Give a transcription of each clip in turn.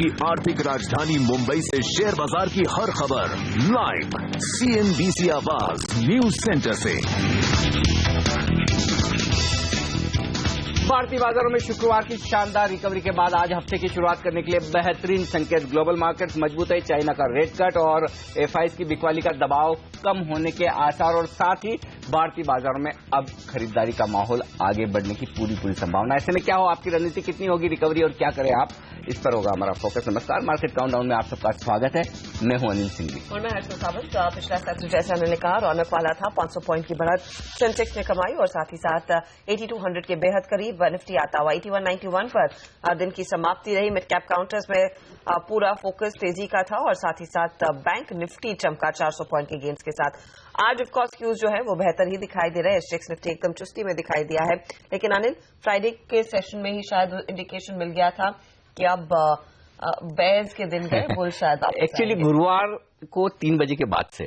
की आर्थिक राजधानी मुंबई से शेयर बाजार की हर खबर लाइव CNBC आवाज न्यूज सेंटर से। भारतीय बाजारों में शुक्रवार की शानदार रिकवरी के बाद आज हफ्ते की शुरुआत करने के लिए बेहतरीन संकेत। ग्लोबल मार्केट्स मजबूत है, चाइना का रेट कट और FIs की बिकवाली का दबाव कम होने के आसार और साथ ही भारतीय बाजारों में अब खरीदारी का माहौल आगे बढ़ने की पूरी संभावना। ऐसे में क्या हो, आपकी रणनीति कितनी होगी रिकवरी और क्या करें आप, इस पर होगा हमारा फोकस। नमस्कार, मार्केट काउंटडाउन में आप सबका स्वागत है। मैं हूं अनिल सिंघवी और मैं हर्षल सावंत। पिछला सत्र जैसा अनिल ने कहा रौनक वाला था, 500 पॉइंट की बढ़त सेंसेक्स ने कमाई और साथ ही साथ 8200 के बेहद करीब निफ्टी आता हुआ 8191 पर दिन की समाप्ति रही। मिड कैप काउंटर्स में पूरा फोकस तेजी का था और साथ ही साथ बैंक निफ्टी चमका 400 पॉइंट के गेंस के साथ। आज ऑफकोर्स क्यूज जो है वो बेहतर ही दिखाई दे रहे हैं। SGX निफ्टी एकदम चुस्ती में दिखाई दिया है, लेकिन अनिल फ्राइडे के सेशन में ही शायद इंडिकेशन मिल गया था कि अब बेयर्स के दिन गए, बुल शायद एक्चुअली गुरुवार को 3 बजे के बाद से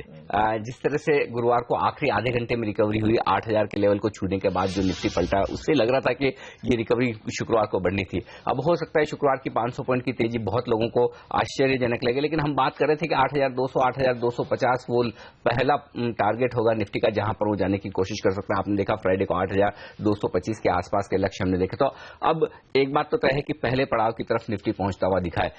जिस तरह से गुरुवार को आखिरी आधे घंटे में रिकवरी हुई 8000 के लेवल को छूने के बाद जो निफ्टी पलटा, उससे लग रहा था कि ये रिकवरी शुक्रवार को बढ़नी थी। अब हो सकता है शुक्रवार की 500 पॉइंट की तेजी बहुत लोगों को आश्चर्यजनक लगे, लेकिन हम बात कर रहे थे कि 8200 8250 वो पहला टारगेट होगा निफ्टी का, जहां पर वो जाने की कोशिश कर सकते हैं। आपने देखा फ्राइडे को 8225 के आसपास के लक्ष्य हमने देखे। तो अब एक बात तो तय है कि पहले पड़ाव की तरफ निफ्टी पहुंचता हुआ दिखा है।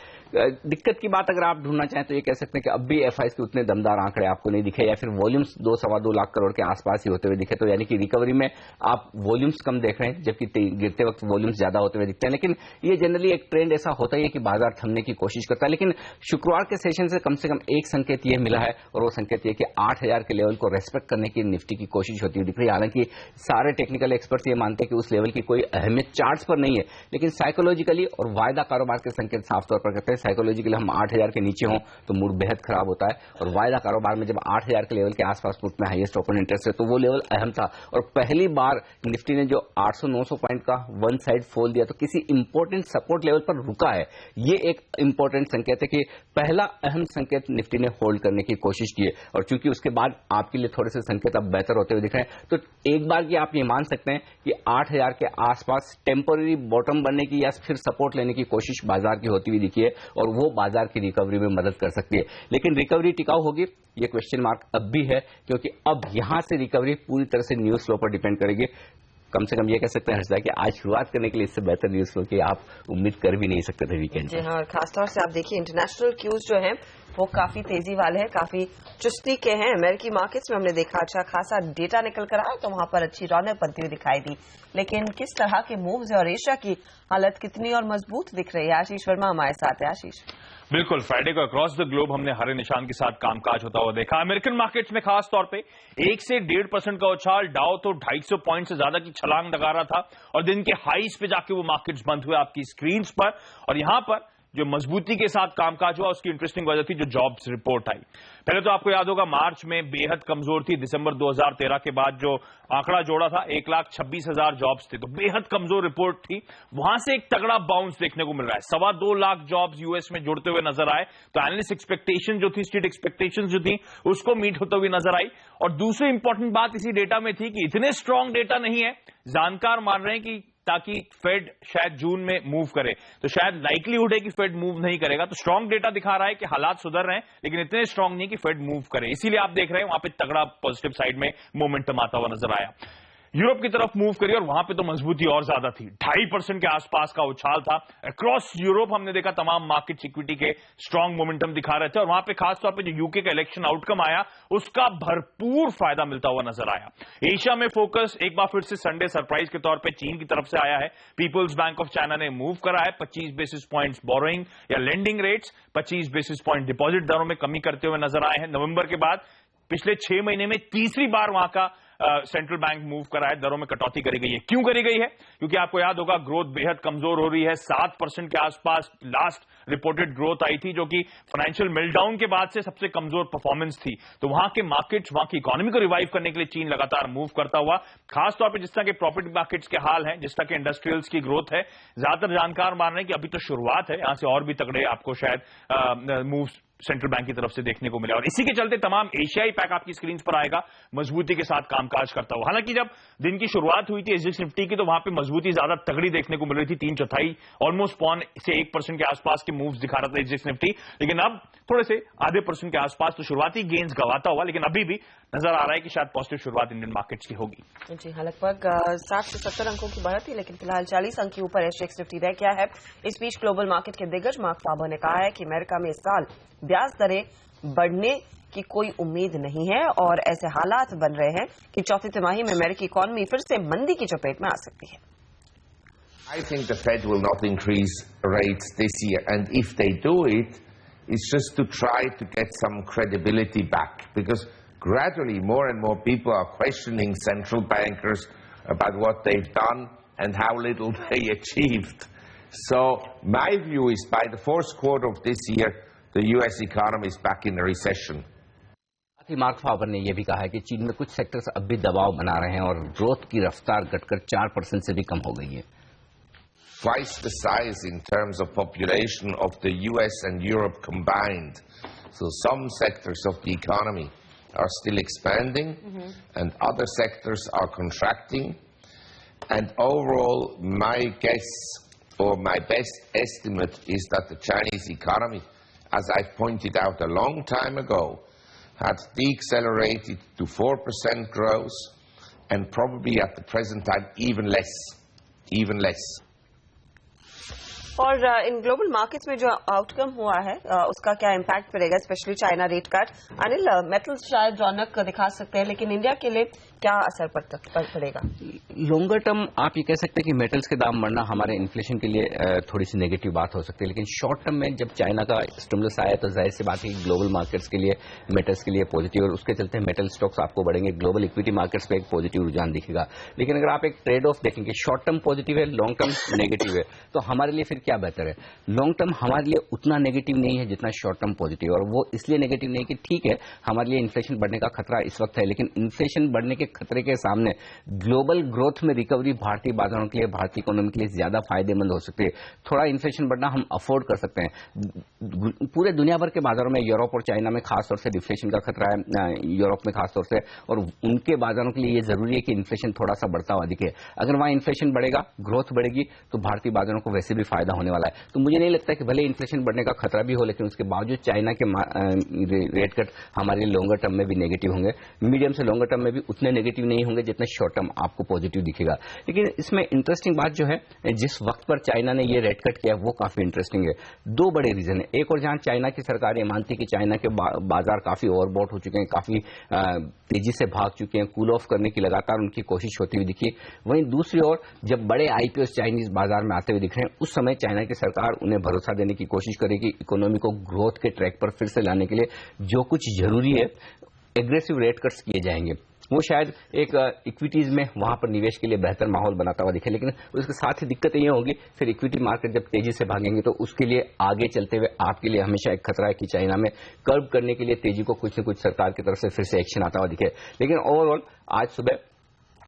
दिक्कत की बात अगर आप ढूंढना चाहें तो ये कह सकते हैं कि अब भी FIs के उतने दमदार आंकड़े आपको नहीं दिखे, या फिर वॉल्यूम्स 2-2.25 लाख करोड़ के आसपास ही होते हुए दिखे। तो यानी कि रिकवरी में आप वॉल्यूम्स कम देख रहे हैं, जबकि गिरते वक्त वॉल्यूम्स ज्यादा होते हुए दिखते हैं। लेकिन ये जनरली एक ट्रेंड ऐसा होता ही है कि बाजार थमने की कोशिश करता है। लेकिन शुक्रवार के सेशन से कम एक संकेत ये मिला है, और वो संकेत ये कि 8000 के लेवल को रेस्पेक्ट करने की निफ्टी की कोशिश होती हुई दिख रही है। हालांकि सारे टेक्निकल एक्सपर्ट्स ये मानते हैं कि उस लेवल की कोई अहमियत चार्ट्स पर नहीं है, लेकिन साइकोलॉजिकली और वायदा कारोबार के संकेत साफ तौर पर कहते हैं साइकोलॉजिकली हम 8000 के नीचे हों तो मूड बेहद खराब होता है, और वायदा कारोबार में जब 8000 के लेवल के आसपास पुट में हाईएस्ट ओपन इंटरेस्ट है तो वो लेवल अहम था। और पहली बार निफ्टी ने जो 800-900 पॉइंट का वन साइड फॉल दिया तो किसी इंपॉर्टेंट सपोर्ट लेवल पर रुका है। ये एक इंपॉर्टेंट संकेत है कि पहला अहम संकेत निफ्टी ने होल्ड करने की कोशिश की है, और चूंकि उसके बाद आपके लिए थोड़े से संकेत अब बेहतर होते हुए दिख रहे हैं, तो एक बार की आप ये मान सकते हैं कि 8000 के आसपास टेम्पररी बॉटम बनने की या फिर सपोर्ट लेने की कोशिश बाजार की होती हुई दिखी है, और वो बाजार की रिकवरी में मदद कर सकती है। लेकिन रिकवरी टिकाऊ होगी, ये क्वेश्चन मार्क अब भी है, क्योंकि अब यहां से रिकवरी पूरी तरह से न्यूज फ्लो पर डिपेंड करेगी। कम से कम ये कह सकते हैं हर्षदा कि आज शुरुआत करने के लिए इससे बेहतर न्यूज फ्लो की आप उम्मीद कर भी नहीं सकते थे वीकेंड। जी हाँ, खासतौर से आप देखिए इंटरनेशनल क्यूज जो है वो काफी तेजी वाले हैं, काफी चुस्ती के हैं। अमेरिकी मार्केट्स में हमने देखा अच्छा खासा डेटा निकल कर आया तो वहां पर अच्छी रौनक बनती हुई दिखाई दी, लेकिन किस तरह के मूव्स है और एशिया की हालत कितनी और मजबूत दिख रही है। आशीष वर्मा हमारे साथ है। आशीष, बिल्कुल, फ्राइडे को अक्रॉस द ग्लोब हमने हरे निशान के साथ कामकाज होता हुआ देखा। अमेरिकन मार्केट्स में खास तौर पे 1 से 1.5% का उछाल, डाउ तो 250 पॉइंट से ज्यादा की छलांग लगा रहा था और दिन के हाईज पे जाके वो मार्केट्स बंद हुए आपकी स्क्रीन पर। और यहां पर जो मजबूती के साथ कामकाज हुआ उसकी इंटरेस्टिंग वजह थी जो जॉब्स रिपोर्ट आई। पहले तो आपको याद होगा मार्च में बेहद कमजोर थी, दिसंबर 2013 के बाद जो आंकड़ा जोड़ा था 1,26,000 जॉब्स थे, तो बेहद कमजोर रिपोर्ट थी। वहां से एक तगड़ा बाउंस देखने को मिल रहा है, 2.25 लाख जॉब्स यूएस में जुड़ते हुए नजर आए। तो एनालिस्ट एक्सपेक्टेशन जो थी, स्ट्रीट एक्सपेक्टेशन जो थी, उसको मीट होते हुए नजर आई। और दूसरी इंपॉर्टेंट बात इसी डेटा में थी कि इतने स्ट्रांग डेटा नहीं है, जानकार मान रहे हैं कि ताकि फेड शायद जून में मूव करे, तो शायद लाइकलीहुड है कि फेड मूव नहीं करेगा। तो स्ट्रांग डेटा दिखा रहा है कि हालात सुधर रहे हैं, लेकिन इतने स्ट्रांग नहीं कि फेड मूव करे। इसीलिए आप देख रहे हैं वहां पे तगड़ा पॉजिटिव साइड में मोमेंटम आता हुआ नजर आया। यूरोप की तरफ मूव करी और वहां पे तो मजबूती और ज्यादा थी, 2.5% के आसपास का उछाल था। अक्रॉस यूरोप हमने देखा तमाम मार्केट इक्विटी के स्ट्रांग मोमेंटम दिखा रहे थे, और वहां पे खासतौर पे जो यूके का इलेक्शन आउटकम आया उसका भरपूर फायदा मिलता हुआ नजर आया। एशिया में फोकस एक बार फिर से संडे सरप्राइज के तौर पर चीन की तरफ से आया है। पीपल्स बैंक ऑफ चाइना ने मूव करा है, 25 बेसिस पॉइंट्स बोरोइंग या lending rates, 25 basis point deposit दरों में कमी करते हुए नजर आए हैं। नवंबर के बाद पिछले 6 महीने में तीसरी बार वहां का सेंट्रल बैंक मूव करा है, दरों में कटौती करी गई है। क्यों करी गई है? क्योंकि आपको याद होगा ग्रोथ बेहद कमजोर हो रही है, 7% के आसपास लास्ट रिपोर्टेड ग्रोथ आई थी, जो कि फाइनेंशियल मेल्टडाउन के बाद से सबसे कमजोर परफॉर्मेंस थी। तो वहां के मार्केट्स, वहां की इकोनॉमी को रिवाइव करने के लिए चीन लगातार मूव करता हुआ, खासतौर पर जिस तरह के प्रॉपर्टी मार्केट्स के हाल हैं, जिस तरह के इंडस्ट्रियल्स की ग्रोथ है, ज्यादातर जानकार मान रहे हैं कि अभी तो शुरुआत है, यहां से और भी तगड़े आपको शायद मूव्स सेंट्रल बैंक की तरफ से देखने को मिला और इसी के चलते तमाम एशियाई पैक आपकी स्क्रीन पर आएगा मजबूती के साथ कामकाज करता हुआ। हालांकि जब दिन की शुरुआत हुई थी एसजीएक्स निफ्टी की तो वहां पे मजबूती ज्यादा तगड़ी देखने को मिल रही थी, 3/4 ऑलमोस्ट 0.1% के आसपास के मूव्स दिखा रहा था एसजीएक्स निफ्टी, लेकिन अब थोड़े से आधे % के आसपास तो शुरुआती गेन्स गवाता हुआ, लेकिन अभी भी नजर आ रहा है कि शायद पॉजिटिव शुरुआत इंडियन मार्केट्स की होगी। जी हाँ, लगभग 60 से 70 अंकों की बढ़त थी, लेकिन फिलहाल 40 अंक के ऊपर एसजीएक्स निफ्टी रह गया है। इस बीच ग्लोबल मार्केट के दिग्गज मार्क फाबर ने कहा है कि अमेरिका में इस साल ब्याज दरें बढ़ने की कोई उम्मीद नहीं है और ऐसे हालात बन रहे हैं कि चौथी तिमाही में अमेरिकी इकोनॉमी फिर से मंदी की चपेट में आ सकती है। I think the Fed will not increase rates this year, and if they do it, it's just to try to get some credibility back, because gradually more and more people are questioning central bankers about what they've done and how little they achieved. So my view is by the fourth quarter of this year, the US economy is back in a recession. Mark Faber ने यह भी कहा है कि चीन में कुछ sectors अब भी दबाव बना रहे हैं और ग्रोथ की रफ्तार घटकर 4% से भी कम हो गई है। Twice the size in terms of population of the US and Europe combined. So some sectors of the economy are still expanding and other sectors are contracting. And overall, my guess or my best estimate is that the Chinese economy, as I pointed out a long time ago, had decelerated to 4% growth and probably at the present time even less. और in global markets में जो outcome हुआ है उसका क्या impact पड़ेगा, specially China rate cut? Anil, metals शायद रौनक दिखा सकते हैं, लेकिन इंडिया के लिए क्या असर पड़ेगा? लॉन्गर टर्म आप ये कह सकते हैं कि मेटल्स के दाम बढ़ना हमारे इन्फ्लेशन के लिए थोड़ी सी नेगेटिव बात हो सकती है, लेकिन शॉर्ट टर्म में जब चाइना का स्टिमुलस आया तो जाहिर सी बात है कि ग्लोबल मार्केट्स के लिए मेटल्स के लिए पॉजिटिव, और उसके चलते मेटल स्टॉक्स आपको बढ़ेंगे, ग्लोबल इक्विटी मार्केट्स पे एक पॉजिटिव रुझान दिखेगा। लेकिन अगर आप एक ट्रेड ऑफ देखेंगे, शॉर्ट टर्म पॉजिटिव है, लॉन्ग टर्म नेगेटिव है, तो हमारे लिए फिर क्या बेहतर है? लॉन्ग टर्म हमारे लिए उतना नेगेटिव नहीं है जितना शॉर्ट टर्म पॉजिटिव, और वो इसलिए नेगेटिव नहीं कि ठीक है हमारे लिए इन्फ्लेशन बढ़ने का खतरा इस वक्त है, लेकिन इन्फ्लेशन बढ़ने के खतरे के सामने ग्लोबल ग्रोथ में रिकवरी भारतीय बाजारों के लिए, भारतीय इकोनॉमी के लिए ज्यादा फायदेमंद हो सकती है। थोड़ा इन्फ्लेशन बढ़ना हम अफोर्ड कर सकते हैं। पूरे दुनिया भर के बाजारों में, यूरोप और चाइना में खासतौर से डिफ्लेशन का खतरा है, यूरोप में खासतौर से, और उनके बाजारों के लिए ये जरूरी है कि इन्फ्लेशन थोड़ा सा बढ़ता हुआ दिखे। अगर वहां इन्फ्लेशन बढ़ेगा, ग्रोथ बढ़ेगी, तो भारतीय बाजारों को वैसे भी फायदा होने वाला है। तो मुझे नहीं लगता कि भले इन्फ्लेशन बढ़ने का खतरा भी हो, लेकिन उसके बावजूद चाइना के रेट कट हमारे लॉन्गर टर्म में भी नेगेटिव होंगे, मीडियम से लॉन्गर टर्म में भी उतने नेगेटिव नहीं होंगे जितने शॉर्ट टर्म आपको पॉजिटिव दिखेगा। लेकिन इसमें इंटरेस्टिंग बात जो है, जिस वक्त पर चाइना ने ये रेट कट किया वो काफी इंटरेस्टिंग है। दो बड़े रीजन है। एक और जहां चाइना की सरकार ये मानती है कि चाइना के बाजार काफी ओवरबॉट हो चुके हैं, काफी तेजी से भाग चुके हैं, कूल ऑफ करने की लगातार उनकी कोशिश होती हुई दिखी। वहीं दूसरी ओर जब बड़े आईपीओ चाइनीज बाजार में आते हुए दिख रहे हैं, उस समय चाइना की सरकार उन्हें भरोसा देने की कोशिश करेगी, इकोनॉमी को ग्रोथ के ट्रैक पर फिर से लाने के लिए जो कुछ जरूरी है एग्रेसिव रेट कट्स किए जाएंगे। वो शायद एक इक्विटीज में वहां पर निवेश के लिए बेहतर माहौल बनाता हुआ दिखे, लेकिन उसके साथ ही दिक्कत ये होगी फिर इक्विटी मार्केट जब तेजी से भागेंगे तो उसके लिए आगे चलते हुए आपके लिए हमेशा एक खतरा है कि चाइना में कर्ब करने के लिए तेजी को कुछ न कुछ सरकार की तरफ से फिर से एक्शन आता हुआ दिखे। लेकिन ओवरऑल आज सुबह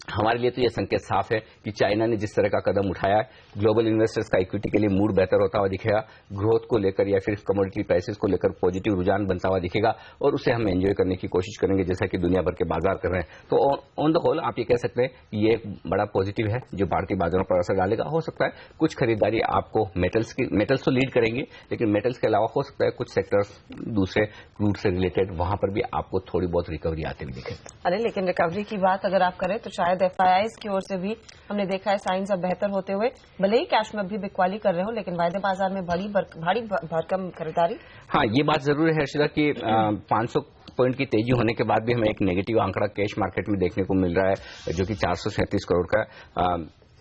हमारे लिए तो यह संकेत साफ है कि चाइना ने जिस तरह का कदम उठाया है, ग्लोबल इन्वेस्टर्स का इक्विटी के लिए मूड बेहतर होता हुआ दिखेगा, ग्रोथ को लेकर या फिर कमोडिटी प्राइसेस को लेकर पॉजिटिव रुझान बनता हुआ दिखेगा, और उसे हम एंजॉय करने की कोशिश करेंगे जैसा कि दुनिया भर के बाजार कर रहे हैं। तो ऑन द होल आप ये कह सकते हैं कि ये एक बड़ा पॉजिटिव है जो भारतीय बाजारों पर असर डालेगा। हो सकता है कुछ खरीदारी आपको मेटल्स तो लीड करेंगे, लेकिन मेटल्स के अलावा हो सकता है कुछ सेक्टर्स दूसरे क्रूड से रिलेटेड वहां पर भी आपको थोड़ी बहुत रिकवरी आती हुई दिखे। अरे लेकिन रिकवरी की बात अगर आप करें तो शायद एफआईआईज की ओर से भी हमने देखा है साइंस अब बेहतर होते हुए, भले ही कैश में भी बिकवाली कर रहे हो, लेकिन वायदे बाजार में भारी भरकम खरीदारी। हाँ, ये बात जरूर है हर्षिता कि 500 पॉइंट की तेजी होने के बाद भी हमें एक नेगेटिव आंकड़ा कैश मार्केट में देखने को मिल रहा है जो कि 437 करोड़ का,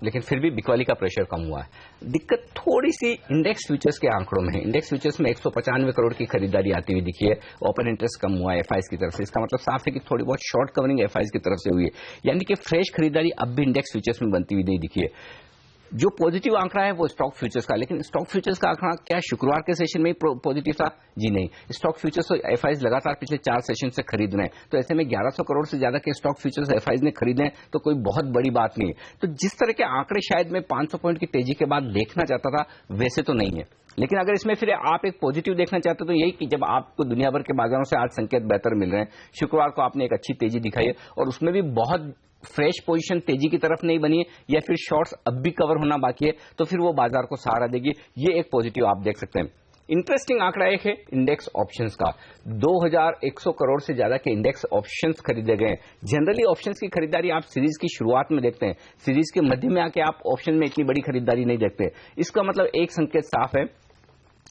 लेकिन फिर भी बिकवाली का प्रेशर कम हुआ है। दिक्कत थोड़ी सी इंडेक्स फ्यूचर्स के आंकड़ों में है। इंडेक्स फ्यूचर्स में 195 करोड़ की खरीदारी आती हुई दिखी है, ओपन इंटरेस्ट कम हुआ है एफआईज की तरफ से। इसका मतलब साफ है कि थोड़ी बहुत शॉर्ट कवरिंग एफआईज की तरफ से हुई है, यानी कि फ्रेश खरीदारी अब भी इंडेक्स फ्यूचर्स में बनती हुई नहीं दिखी है। जो पॉजिटिव आंकड़ा है वो स्टॉक फ्यूचर्स का, लेकिन स्टॉक फ्यूचर्स का आंकड़ा क्या शुक्रवार के सेशन में ही पॉजिटिव था? जी नहीं, स्टॉक फ्यूचर्स तो एफआईज लगातार पिछले 4 सेशन से खरीद रहे हैं, तो ऐसे में 1100 करोड़ से ज्यादा के स्टॉक फ्यूचर्स एफआईज ने खरीदे हैं, तो कोई बहुत बड़ी बात नहीं है। तो जिस तरह के आंकड़े शायद मैं 500 पॉइंट की तेजी के बाद देखना चाहता था वैसे तो नहीं है। लेकिन अगर इसमें फिर आप एक पॉजिटिव देखना चाहते हो तो यही कि जब आपको दुनिया भर के बाजारों से आज संकेत बेहतर मिल रहे हैं, शुक्रवार को आपने एक अच्छी तेजी दिखाई है और उसमें भी बहुत फ्रेश पोजीशन तेजी की तरफ नहीं बनी है या फिर शॉर्ट्स अब भी कवर होना बाकी है, तो फिर वो बाजार को सहारा देगी। ये एक पॉजिटिव आप देख सकते हैं। इंटरेस्टिंग आंकड़ा एक है इंडेक्स ऑप्शंस का। 2100 करोड़ से ज्यादा के इंडेक्स ऑप्शंस खरीदे गए। जनरली ऑप्शंस की खरीदारी आप सीरीज की शुरुआत में देखते हैं, सीरीज के मध्य में आके आप ऑप्शन में इतनी बड़ी खरीदारी नहीं देखते। इसका मतलब एक संकेत साफ है,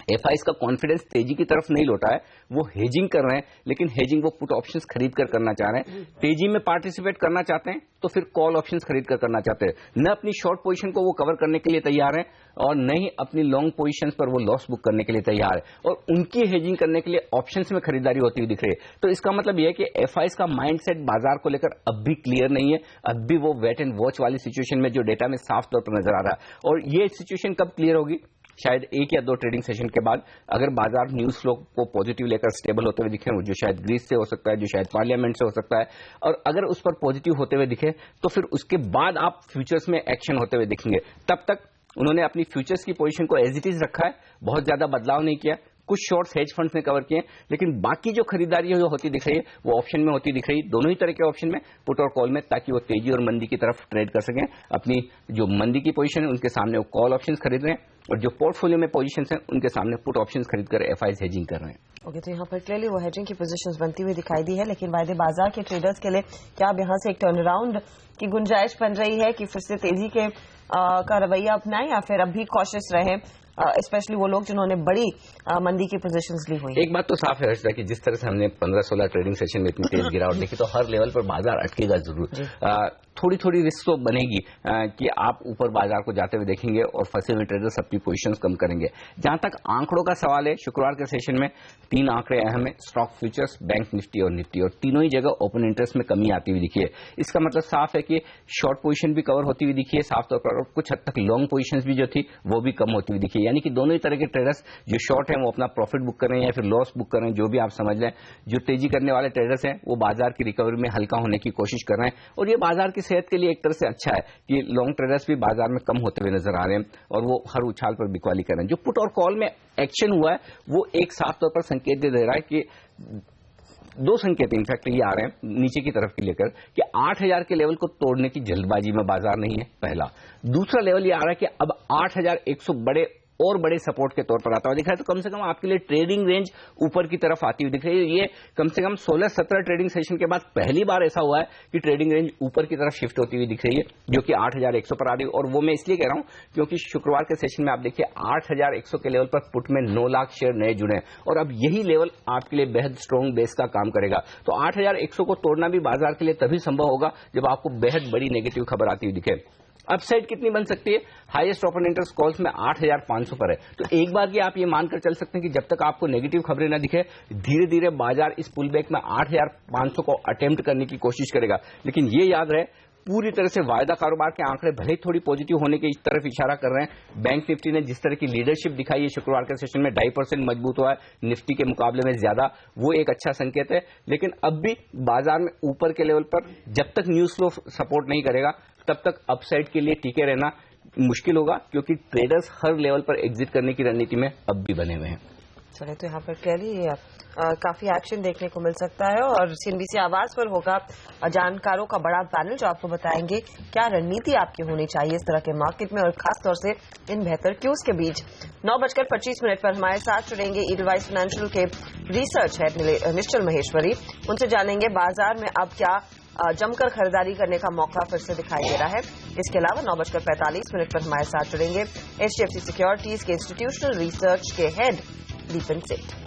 एफआईज का कॉन्फिडेंस तेजी की तरफ नहीं लौटा है, वो हेजिंग कर रहे हैं, लेकिन हेजिंग वो पुट ऑप्शंस खरीद कर करना चाह रहे हैं। तेजी में पार्टिसिपेट करना चाहते हैं तो फिर कॉल ऑप्शंस खरीद कर करना चाहते हैं। न अपनी शॉर्ट पोजीशन को वो कवर करने के लिए तैयार हैं और न ही अपनी लॉन्ग पोजीशंस पर वो लॉस बुक करने के लिए तैयार है, और उनकी हेजिंग करने के लिए ऑप्शंस में खरीदारी होती हुई दिख रही है। तो इसका मतलब यह है कि एफआईज का माइंडसेट बाजार को लेकर अब भी क्लियर नहीं है, अब भी वो वेट एंड वॉच वाली सिचुएशन में जो डेटा में साफ तौर पर नजर आ रहा है। और ये सिचुएशन कब क्लियर होगी? शायद 1 या 2 ट्रेडिंग सेशन के बाद, अगर बाजार न्यूज फ्लो को पॉजिटिव लेकर स्टेबल होते हुए दिखे, जो शायद ग्रीस से हो सकता है, जो शायद पार्लियामेंट से हो सकता है, और अगर उस पर पॉजिटिव होते हुए दिखे तो फिर उसके बाद आप फ्यूचर्स में एक्शन होते हुए दिखेंगे। तब तक उन्होंने अपनी फ्यूचर्स की पोजीशन को एज इट इज रखा है, बहुत ज्यादा बदलाव नहीं किया। कुछ शॉर्ट्स हेज फंड्स ने कवर किए, लेकिन बाकी जो खरीदारी जो होती दिख रही है वो ऑप्शन में होती दिख रही है, दोनों ही तरह के ऑप्शन में, पुट और कॉल में, ताकि वो तेजी और मंदी की तरफ ट्रेड कर सकें। अपनी जो मंदी की पोजीशन है उनके सामने वो कॉल ऑप्शंस खरीद रहे हैं, और जो पोर्टफोलियो में पोजीशंस हैं उनके सामने पुट ऑप्शंस खरीदकर एफआईज हेजिंग कर रहे हैं। ओके, तो यहाँ पर क्लियरली वो हेजिंग की पोजीशंस बनती हुई दिखाई दी है, लेकिन वायदे बाजार के ट्रेडर्स के लिए क्या अब यहाँ से एक टर्न अराउंड की गुंजाइश बन रही है कि फिर से तेजी के का रवैया अपनाएं या फिर अभी कॉशियस रहें, स्पेशली वो लोग जिन्होंने बड़ी मंदी की पोजीशंस ली हुई है? एक बात तो साफ है हर्षदा कि जिस तरह से हमने 15-16 ट्रेडिंग सेशन में इतनी तेज गिरावट देखी, तो हर लेवल पर बाजार अटकेगा जरूर। थोड़ी थोड़ी रिस्क तो बनेगी कि आप ऊपर बाजार को जाते हुए देखेंगे और फंसे हुए ट्रेडर्स अपनी पोजीशंस कम करेंगे। जहां तक आंकड़ों का सवाल है, शुक्रवार के सेशन में 3 आंकड़े अहम है, स्टॉक फ्यूचर्स, बैंक निफ्टी और निफ्टी, और तीनों ही जगह ओपन इंटरेस्ट में कमी आती हुई दिखी है। इसका मतलब साफ है कि शॉर्ट पोजीशन भी कवर होती हुई दिखी है साफ तौर पर, और कुछ हद तक लॉन्ग पोजीशंस भी जो थी वो भी कम होती हुई दिखी है। यानी कि दोनों ही तरह के ट्रेडर्स, जो शॉर्ट हैं वो अपना प्रॉफिट बुक कर रहे हैं या फिर लॉस बुक कर रहे हैं, जो भी आप समझ लें। जो तेजी करने वाले ट्रेडर्स हैं वो बाजार की रिकवरी में हल्का होने की कोशिश कर रहे हैं, और ये बाजार की सेहत के लिए एक तरह से अच्छा है कि लॉन्ग ट्रेडर्स भी बाजार में कम होते हुए नजर आ रहे हैं और वो हर उछाल पर बिकवाली कर रहे हैं। जो पुट और कॉल में एक्शन हुआ है वो एक साफ तौर पर संकेत दे रहा है कि 2 संकेत इनफैक्ट ये आ रहे हैं नीचे की तरफ के लेकर कि 8000 के लेवल को तोड़ने की जल्दबाजी में बाजार नहीं है, पहला। दूसरा लेवल ये आ रहा है कि अब 8100 बड़े और बड़े सपोर्ट के तौर पर आता हुआ दिख रहा है, तो कम से कम आपके लिए ट्रेडिंग रेंज ऊपर की तरफ आती हुई दिख रही है। ये कम से कम 16-17 ट्रेडिंग सेशन के बाद पहली बार ऐसा हुआ है कि ट्रेडिंग रेंज ऊपर की तरफ शिफ्ट होती हुई दिख रही है, जो कि 8100 पर आ रही है। और वो मैं इसलिए कह रहा हूं क्योंकि शुक्रवार के सेशन में आप देखिए 8100 के लेवल पर पुट में 9 लाख शेयर नए जुड़े, और अब यही लेवल आपके लिए बेहद स्ट्रॉन्ग बेस का काम करेगा। तो 8100 को तोड़ना भी बाजार के लिए तभी संभव होगा जब आपको बेहद बड़ी नेगेटिव खबर आती हुई दिखे। अपसाइड कितनी बन सकती है? हाईएस्ट ओपन इंटरेस्ट कॉल्स में 8500 पर है, तो एक बार की आप ये मानकर चल सकते हैं कि जब तक आपको नेगेटिव खबरें ना दिखे, धीरे धीरे बाजार इस पुल बैक में 8500 को अटेम्प्ट करने की कोशिश करेगा। लेकिन ये याद रहे, पूरी तरह से वायदा कारोबार के आंकड़े भले ही थोड़ी पॉजिटिव होने की तरफ इशारा कर रहे हैं। बैंक निफ्टी ने जिस तरह की लीडरशिप दिखाई है शुक्रवार के सेशन में, 2.5% मजबूत हुआ है निफ्टी के मुकाबले में ज्यादा, वो एक अच्छा संकेत है। लेकिन अब भी बाजार में ऊपर के लेवल पर जब तक न्यूज फ्लो सपोर्ट नहीं करेगा तब तक अपसाइड के लिए टिके रहना मुश्किल होगा, क्योंकि ट्रेडर्स हर लेवल पर एग्जिट करने की रणनीति में अब भी बने हुए हैं। चले, तो यहाँ पर क्लियरली काफी एक्शन देखने को मिल सकता है, और सीएनबीसी आवाज पर होगा जानकारों का बड़ा पैनल जो आपको बताएंगे क्या रणनीति आपकी होनी चाहिए इस तरह के मार्केट में, और खासतौर से इन बेहतर क्यूज के बीच। 9:25 पर हमारे साथ जुड़ेंगे ईडलवाइस फाइनेंशियल के रिसर्च हेड निश्चल महेश्वरी। उनसे जानेंगे बाजार में अब क्या जमकर खरीदारी करने का मौका फिर से दिखाई दे रहा है। इसके अलावा 9:45 पर हमारे साथ जुड़ेंगे HDFC सिक्योरिटीज के इंस्टीट्यूशनल रिसर्च के हेड दीपन सेठ।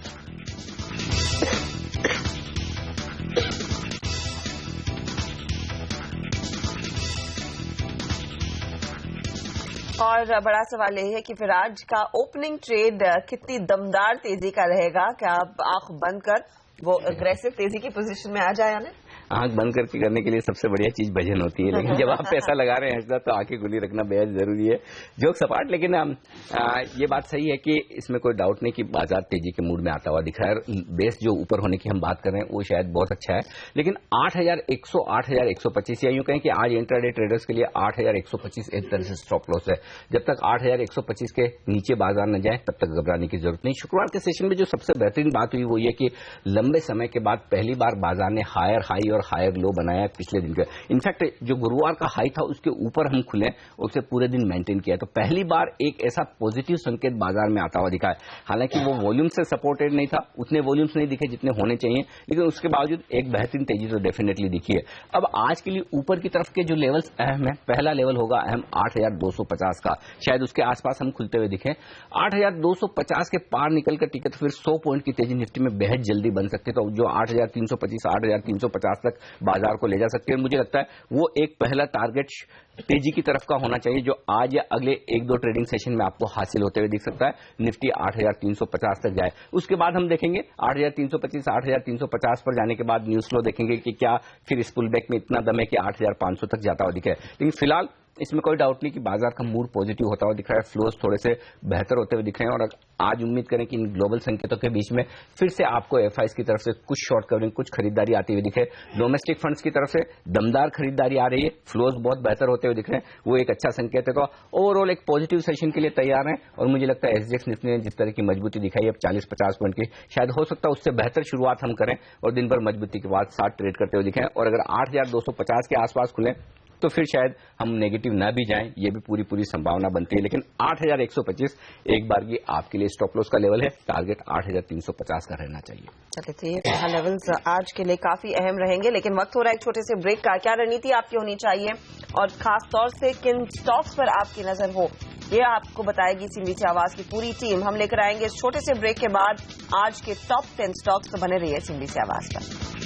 और बड़ा सवाल यही है कि फिर आज का ओपनिंग ट्रेड कितनी दमदार तेजी का रहेगा, क्या आप आंख बंद कर वो अग्रेसिव तेजी की पोजीशन में आ जाए? आंख बंद करके करने के लिए सबसे बढ़िया चीज भजन होती है, लेकिन जब आप पैसा लगा रहे हैं हर्षदा तो आंखें खुली रखना बेहद जरूरी है। जोक सपाट, लेकिन ये बात सही है कि इसमें कोई डाउट नहीं कि बाजार तेजी के मूड में आता हुआ दिख रहा है। बेस जो ऊपर होने की हम बात कर रहे हैं वो शायद बहुत अच्छा है, लेकिन 8,100 8,125 या यूं कहें कि आज इंट्राडे ट्रेडर्स के लिए 8,125 एक तरह से स्टॉप लॉस है। जब तक 8,125 के नीचे बाजार न जाए तब तक घबराने की जरूरत नहीं। शुक्रवार के सेशन में जो सबसे बेहतरीन बात हुई वो ये कि लंबे समय के बाद पहली बार बाजार ने हायर हाई और हायर लो बनाया पिछले दिन का। इनफैक्ट जो गुरुवार का हाई था उसके ऊपर हम खुले, उसे पूरे दिन मेंटेन किया, तो पहली बार एक ऐसा पॉजिटिव संकेत बाजार में आता हुआ दिखा है। हालांकि वो वॉल्यूम से सपोर्टेड नहीं था, उतने वॉल्यूम्स नहीं दिखे जितने होने चाहिए, लेकिन उसके बावजूद एक बेहतरीन तेजी तो डेफिनेटली दिखी है। अब आज के लिए ऊपर की तरफ के जो लेवल्स अहम है, पहला लेवल होगा अहम 8,250 का, शायद उसके आसपास हम खुलते हुए दिखे। 8,250 के पार निकलकर टिके तो फिर 100 पॉइंट की तेजी निफ्टी में बेहद जल्दी बन सकती है, तो जो 8,325 8,350 तक बाजार को ले जा सकते हैं। मुझे लगता है वो एक पहला टारगेट तेजी की तरफ का होना चाहिए, जो आज या अगले 1-2 ट्रेडिंग सेशन में आपको हासिल होते हुए दिख सकता है। निफ्टी 8,350 तक जाए, उसके बाद हम देखेंगे 8,325 8,350 पर जाने के बाद न्यूज फ्लो देखेंगे कि क्या फिर इस पुल बैक में इतना दम है कि 8,500 तक जाता हुआ दिखे। लेकिन फिलहाल इसमें कोई डाउट नहीं कि बाजार का मूड पॉजिटिव होता हुआ दिख रहा है, फ्लोज थोड़े से बेहतर होते हुए दिख रहे हैं, और आज उम्मीद करें कि इन ग्लोबल संकेतों के बीच में फिर से आपको एफआईज की तरफ से कुछ शॉर्ट कवरिंग, कुछ खरीदारी आती हुई दिखे। डोमेस्टिक फंड्स की तरफ से दमदार खरीदारी आ रही है, फ्लोज बहुत बेहतर होते हुए दिख रहे हैं, वो एक अच्छा संकेत है। तो ओवरऑल एक पॉजिटिव सेशन के लिए तैयार है, और मुझे लगता है एसजीएक्स निफ्टी ने जिस तरह की मजबूती दिखाई है अब 40-50 पॉइंट की, शायद हो सकता है उससे बेहतर शुरुआत हम करें और दिन भर मजबूती के बाद 60 ट्रेड करते हुए दिखें, और अगर 8,250 के आसपास खुले तो फिर शायद हम नेगेटिव ना भी जाएं, ये भी पूरी संभावना बनती है। लेकिन 8,125 एक बार की आपके लिए स्टॉप लॉस का लेवल है, टारगेट 8,350 का रहना चाहिए। चलिए, तो ये लेवल्स आज के लिए काफी अहम रहेंगे, लेकिन वक्त हो रहा है एक छोटे से ब्रेक का। क्या रणनीति आपकी होनी चाहिए और खास तौर से किन स्टॉक्स पर आपकी नजर हो, ये आपको बताएगी सीएनबीसी आवाज की पूरी टीम। हम लेकर आएंगे इस छोटे से ब्रेक के बाद आज के टॉप 10 स्टॉक्स, तो बने रहिए सीएनबीसी आवाज पर।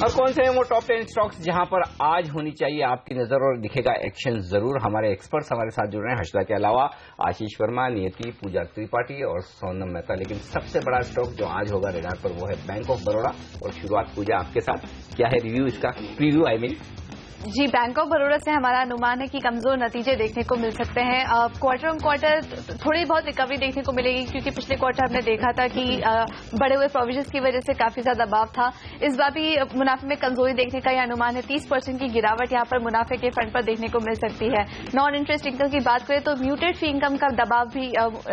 और कौन से हैं वो टॉप 10 स्टॉक्स जहां पर आज होनी चाहिए आपकी नजर और दिखेगा एक्शन जरूर। हमारे एक्सपर्ट्स हमारे साथ जुड़ रहे हैं, हर्षदा के अलावा आशीष वर्मा, नियति, पूजा त्रिपाठी और सोनम मेहता। लेकिन सबसे बड़ा स्टॉक जो आज होगा रेडार पर वो है बैंक ऑफ बड़ौदा। और शुरुआत पूजा आपके साथ, क्या है रिव्यू इसका, प्रीव्यू आई मीन? जी, बैंक ऑफ बड़ौदा से हमारा अनुमान है कि कमजोर नतीजे देखने को मिल सकते हैं। क्वार्टर ऑन क्वार्टर थोड़ी बहुत रिकवरी देखने को मिलेगी, क्योंकि पिछले क्वार्टर हमने देखा था कि बढ़े हुए प्रोविजंस की वजह से काफी ज्यादा दबाव था। इस बार भी मुनाफे में कमजोरी देखने का यह अनुमान है। 30% की गिरावट यहां पर मुनाफे के फ्रंट पर देखने को मिल सकती है। नॉन इंटरेस्ट इनकम की बात करें तो म्यूटेड फी इनकम का दबाव भी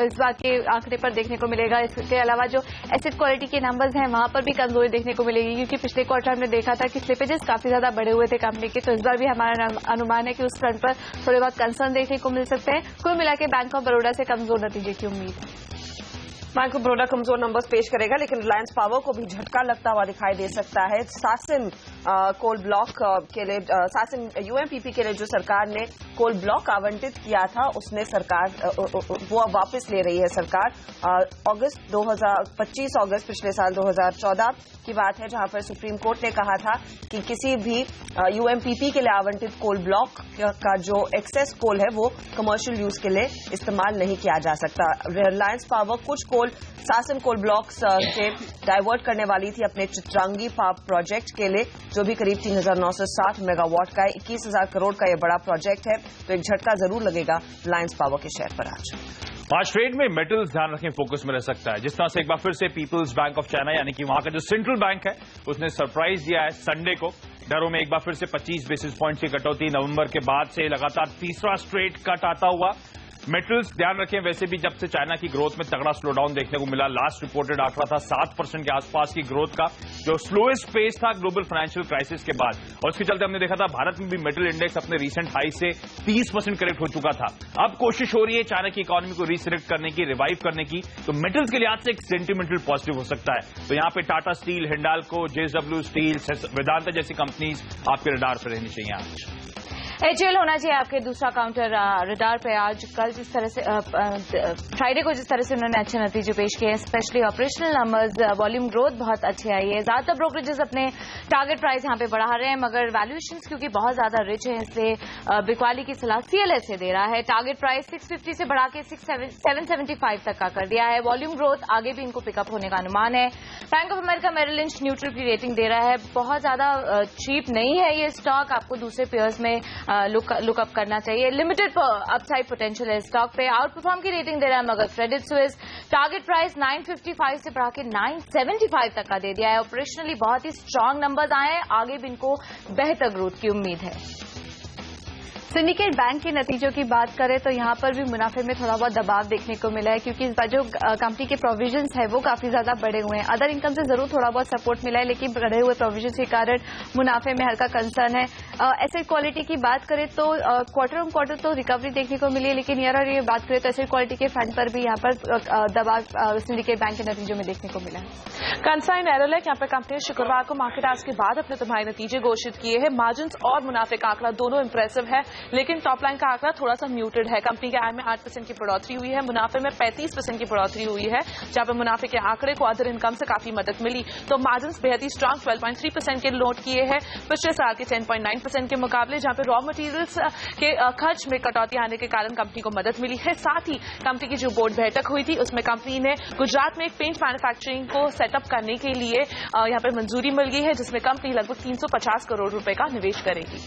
इस बार के आंकड़े पर देखने को मिलेगा। इसके अलावा जो एसेट क्वालिटी के नंबर्स हैं वहां पर भी कमजोरी देखने को मिलेगी, क्योंकि पिछले क्वार्टर हमने देखा था कि स्लिपेजेस काफी ज्यादा बढ़े हुए थे कंपनी के। तो इस बार भी हमारा अनुमान है कि उस फ्रंट पर थोड़े बहुत कंसर्न देखने को मिल सकते हैं। कुल मिलाकर बैंक ऑफ बड़ौदा से कमजोर नतीजे की उम्मीद है। बैंक ऑफ बड़ौदा कमजोर नंबर्स पेश करेगा, लेकिन रिलायंस पावर को भी झटका लगता हुआ दिखाई दे सकता है। सासिन कोल ब्लॉक के लिए, सासिन यूएमपीपी के लिए जो सरकार ने कोल ब्लॉक आवंटित किया था, उसने सरकार वो अब वापस ले रही है सरकार। 25 अगस्त पिछले साल 2014 की बात है, जहां पर सुप्रीम कोर्ट ने कहा था कि किसी भी यूएमपीपी के लिए आवंटित कोल ब्लॉक का जो एक्सेस कोल है वो कमर्शियल यूज के लिए इस्तेमाल नहीं किया जा सकता। रिलायंस पावर कुछ कोल सासन कोल ब्लॉक्स से डाइवर्ट करने वाली थी अपने चित्रांगी पावर प्रोजेक्ट के लिए, जो भी करीब 3,960 मेगावाट का है। 21,000 करोड़ का यह बड़ा प्रोजेक्ट है, तो एक झटका जरूर लगेगा रिलायंस पावर के शेयर पर आज ट्रेड में मेटल्स ध्यान रखें, फोकस में रह सकता है। जिस तरह से एक बार फिर से पीपल्स बैंक ऑफ चाइना यानी कि वहां का जो सेंट्रल बैंक है उसने सरप्राइज दिया है संडे को। दरों में एक बार फिर से 25 बेसिस पॉइंट की कटौती, नवंबर के बाद से लगातार तीसरा स्ट्रेट कट आता हुआ। मेटल्स ध्यान रखें, वैसे भी जब से चाइना की ग्रोथ में तगड़ा स्लो डाउन देखने को मिला, लास्ट रिपोर्टेड आंकड़ा था 7% के आसपास की ग्रोथ का, जो स्लोएस्ट पेस था ग्लोबल फाइनेंशियल क्राइसिस के बाद। और उसके चलते हमने देखा था भारत में भी मेटल इंडेक्स अपने रीसेंट हाई से 30% करेक्ट हो चुका था। अब कोशिश हो रही है चाइना की इकोनॉमी को रीसिलेक्ट करने की, रिवाइव करने की, तो मेटल्स के लिहाज से एक सेंटिमेंटल पॉजिटिव हो सकता है। तो यहां पे Tata steel, Hindalco, JSW steel, Vedanta जैसी कंपनीज आपके रडार पर रहनी चाहिए आज। HL होना चाहिए आपके दूसरा काउंटर रडार पे। आज कल जिस तरह से फ्राइडे को जिस तरह से उन्होंने अच्छे नतीजे पेश किए, specially operational numbers, volume growth बहुत अच्छी आई है। ज्यादातर ब्रोकरेजेस अपने टारगेट प्राइस यहाँ पे बढ़ा रहे हैं, मगर वैल्यूएशंस क्योंकि बहुत ज्यादा रिच है, इसलिए बिकवाली की सलाह CLS से दे रहा है। टारगेट प्राइस 650 से बढ़ा के 775 तक का कर दिया है। वॉल्यूम ग्रोथ आगे भी इनको पिकअप होने का अनुमान है। Bank of America Merrill Lynch neutral की रेटिंग दे रहा है। बहुत ज्यादा चीप नहीं है ये स्टॉक, आपको दूसरे पेयर्स में लुकअप करना चाहिए। लिमिटेड अपसाइड पोटेंशियल है स्टॉक पे। आउट परफॉर्म की रेटिंग दे रहा है मगर क्रेडिट स्विस टारगेट प्राइस 955 से बढ़ा के 975 तक का दे दिया है। ऑपरेशनली बहुत ही स्ट्रांग नंबर्स आए हैं, आगे भी इनको बेहतर ग्रोथ की उम्मीद है। सिंडिकेट बैंक के नतीजों की बात करें तो यहां पर भी मुनाफे में थोड़ा बहुत दबाव देखने को मिला है, क्योंकि जो कंपनी के प्रोविजंस है वो काफी ज्यादा बढ़े हुए हैं। अदर इनकम से जरूर थोड़ा बहुत सपोर्ट मिला है, लेकिन बढ़े हुए प्रोविजंस के कारण मुनाफे में हल्का कंसर्न है। एसेट क्वालिटी की बात करें तो क्वार्टर ऑन क्वार्टर तो रिकवरी देखने को मिली है, लेकिन ईयर और ईयर बात करें तो एसेट क्वालिटी के फ्रंट पर भी यहाँ पर दबाव सिंडिकेट बैंक के नतीजों में देखने को मिला है। कंसाइन एरोलैक यहाँ पर कंपनी ने शुक्रवार को मार्केट आज के बाद अपने तिमाही नतीजे घोषित किए हैं। मार्जिन और मुनाफे का आंकड़ा दोनों इंप्रेसिव है, लेकिन टॉप लाइन का आंकड़ा थोड़ा सा म्यूटेड है। कंपनी के आय में 8% की बढ़ोतरी हुई है, मुनाफे में 35% की बढ़ोतरी हुई है, जहां पर मुनाफे के आंकड़े को अदर इनकम से काफी मदद मिली। तो मार्जिन बेहद ही स्ट्रांग 12.3% के नोट किए हैं पिछले साल के 10.9% के मुकाबले, जहां पर रॉ मटेरियल्स के खर्च में कटौती आने के कारण कंपनी को मदद मिली है। साथ ही कंपनी की जो बोर्ड बैठक हुई थी उसमें कंपनी ने गुजरात में एक पेंट मैन्युफैक्चरिंग को सेटअप करने के लिए यहाँ पर मंजूरी मिल गई है, जिसमें कंपनी लगभग 350 करोड़ रुपए का निवेश करेगी।